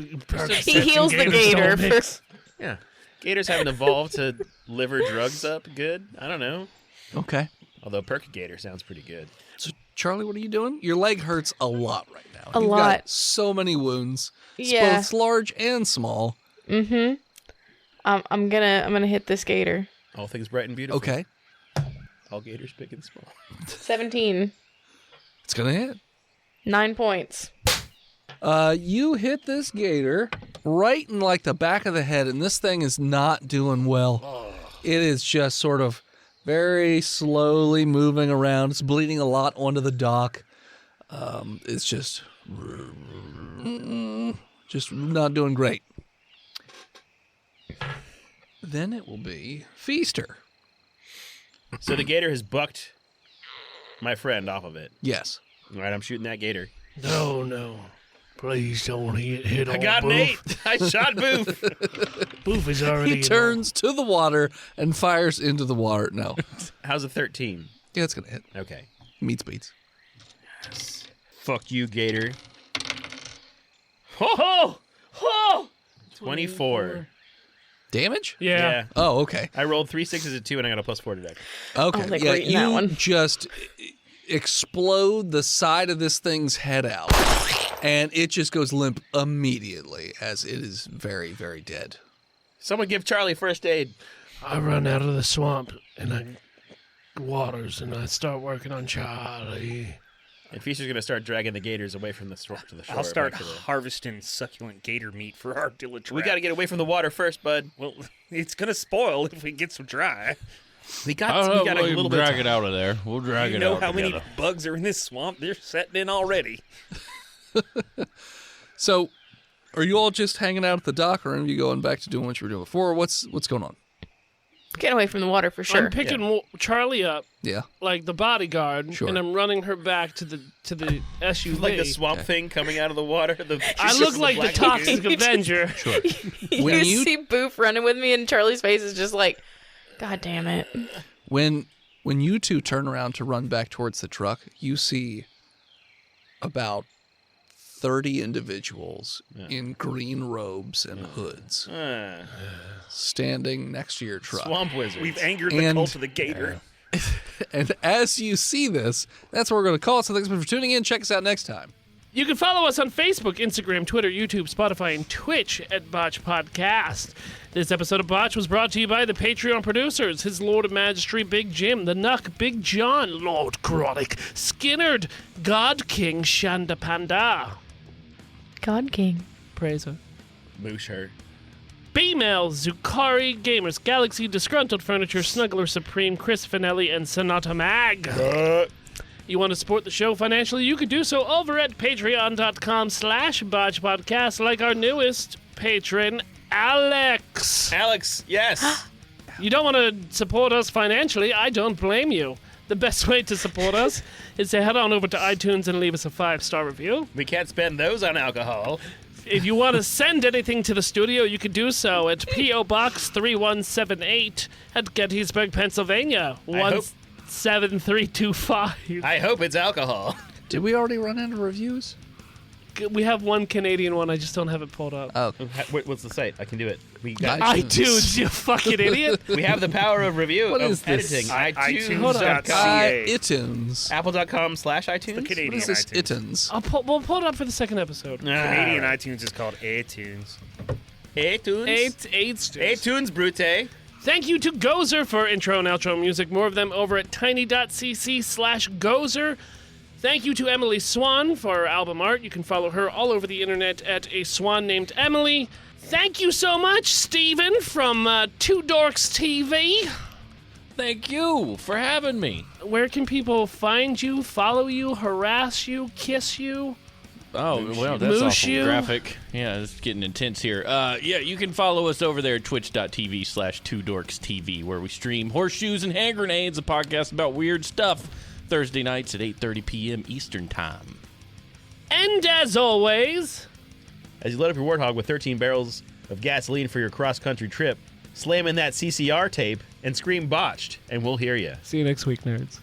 He heals the gator. Yeah. Gators haven't evolved to liver drugs up good. I don't know. Okay. Although Percagator sounds pretty good. So Charlie, what are you doing? Your leg hurts a lot right now. A You've lot. got so many wounds. It's Yeah. both large and small. Mm-hmm. I'm gonna hit this gator. All things bright and beautiful. Okay. All gators big and small. 17. It's gonna hit. 9 points. You hit this gator right in like the back of the head, and this thing is not doing well. It is just sort of very slowly moving around. It's bleeding a lot onto the dock. It's just not doing great. Then it will be Feaster. So the gator has bucked my friend off of it. Yes. All right, I'm shooting that gator. No. Please don't hit I on got an Boof. 8. I shot Boof. Boof is already He turns to the water and fires into the water. No. How's a 13? Yeah, it's going to hit. Okay. Meets beats. Fuck you, gator. Ho ho! 24. Damage? Yeah. Oh, okay. I rolled 3 6s and 2, and I got a +4 to deck. Okay. I was, like, yeah, reading you that one. just explode the side of this thing's head out, and it just goes limp immediately as it is very, very dead. Someone give Charlie first aid. I run out of the swamp and waters and I start working on Charlie. And Feaster's going to start dragging the gators away from the shore to the shore. I'll start back to the- harvesting succulent gator meat for our Armadillo We got to get away from the water first, bud. Well, it's gonna spoil if we get some dry. We I got don't know, a we'll little bit drag of it out of there. We'll drag You it know out how many together. bugs are in this swamp? They're setting in already. So, are you all just hanging out at the dock, or are you going back to doing what you were doing before? What's going on? Get away from the water for sure. I'm picking Charlie up Yeah. like the bodyguard, Sure. and I'm running her back to the SUV. like the swamp thing coming out of the water. I look like the Black Toxic Lagoon. Avenger. Sure. you When you see Boof running with me, and Charlie's face is just like, God damn it. when you two turn around to run back towards the truck, you see about 30 individuals in green robes and hoods standing next to your truck. Swamp wizard. We've angered the And- cult of the gator. And as you see this, that's what we're going to call it. So thanks for tuning in. Check us out next time. You can follow us on Facebook, Instagram, Twitter, YouTube, Spotify, and Twitch at Botched Podcast. This episode of Botch was brought to you by the Patreon producers, His Lord of Majesty, Big Jim, The Nuck, Big John, Lord Chronic, Skinnerd, God King, Shanda Panda. God King. Praise her. Moosh her. B-Mail, Zukari, Gamers, Galaxy, Disgruntled Furniture, Snuggler Supreme, Chris Finelli, and Sonata Mag. You want to support the show financially? You can do so over at patreon.com/botchpodcast, like our newest patron, Alex. Alex, yes. You don't want to support us financially? I don't blame you. The best way to support us is to head on over to iTunes and leave us a 5-star review. We can't spend those on alcohol. If you want to send anything to the studio, you can do so at P.O. Box 3178 at Gettysburg, Pennsylvania, hope- 17325. I hope it's alcohol. Did we already run into reviews? We have one Canadian one. I just don't have it pulled up. Oh, What's the site? I can do it. We got. iTunes, you fucking idiot. We have the power of review What of is this? editing. iTunes.ca. iTunes. Apple.com/iTunes. The Canadian What is this? iTunes. iTunes. We'll pull it up for the second episode. Canadian iTunes is called iTunes. iTunes. iTunes, Brute. Thank you to Gozer for intro and outro music. More of them over at tiny.cc/Gozer. Thank you to Emily Swan for our album art. You can follow her all over the internet at a swan named Emily. Thank you so much, Steven from Two Dorks TV. Thank you for having me. Where can people find you, follow you, harass you, kiss you? Oh, well, that's awful Mushu. graphic. Yeah, it's getting intense here. Yeah, you can follow us over there at twitch.tv/2dorkstv, where we stream Horseshoes and Hand Grenades, a podcast about weird stuff, Thursday nights at 8:30 p.m. Eastern Time. And as always, As you load up your Warthog with 13 barrels of gasoline for your cross-country trip, slam in that CCR tape and scream botched, and we'll hear you. see you next week, nerds.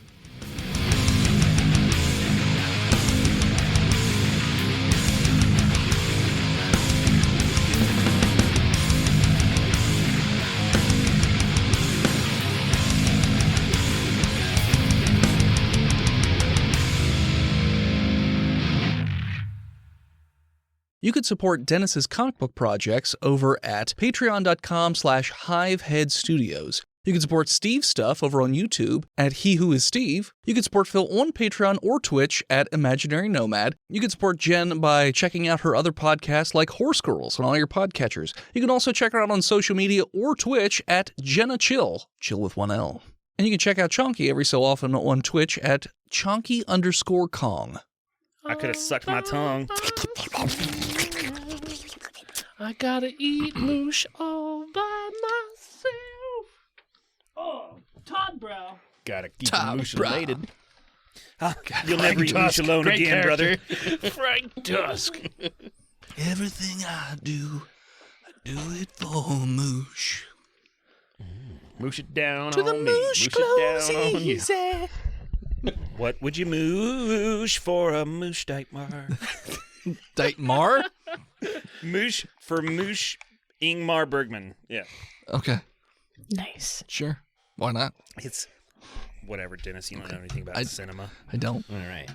You could support Dennis's comic book projects over at patreon.com/hiveheadstudios. You can support Steve's stuff over on YouTube at He Who Is Steve. You can support Phil on Patreon or Twitch at Imaginary Nomad. You can support Jen by checking out her other podcasts like Horse Girls on all your podcatchers. You can also check her out on social media or Twitch at Jenna Chill, chill with one L. And you can check out Chonky every so often on Twitch at Chonky_Kong. I could have sucked my tongue. I gotta eat moosh all by myself. Oh, Todd Brow. Gotta keep Top the moosh bra. elated. You'll never eat moosh alone Great again, brother. Frank Tusk. Everything I do it for Moosh. Moosh it down To on the me. moosh Moosh it down on you. easy. What would you moosh for a moosh Dietmar? Dietmar? Moosh for moosh Ingmar Bergman. Yeah. Okay, Nice. sure. Why not? It's whatever, Dennis. You don't know anything about I- cinema. I don't. All right.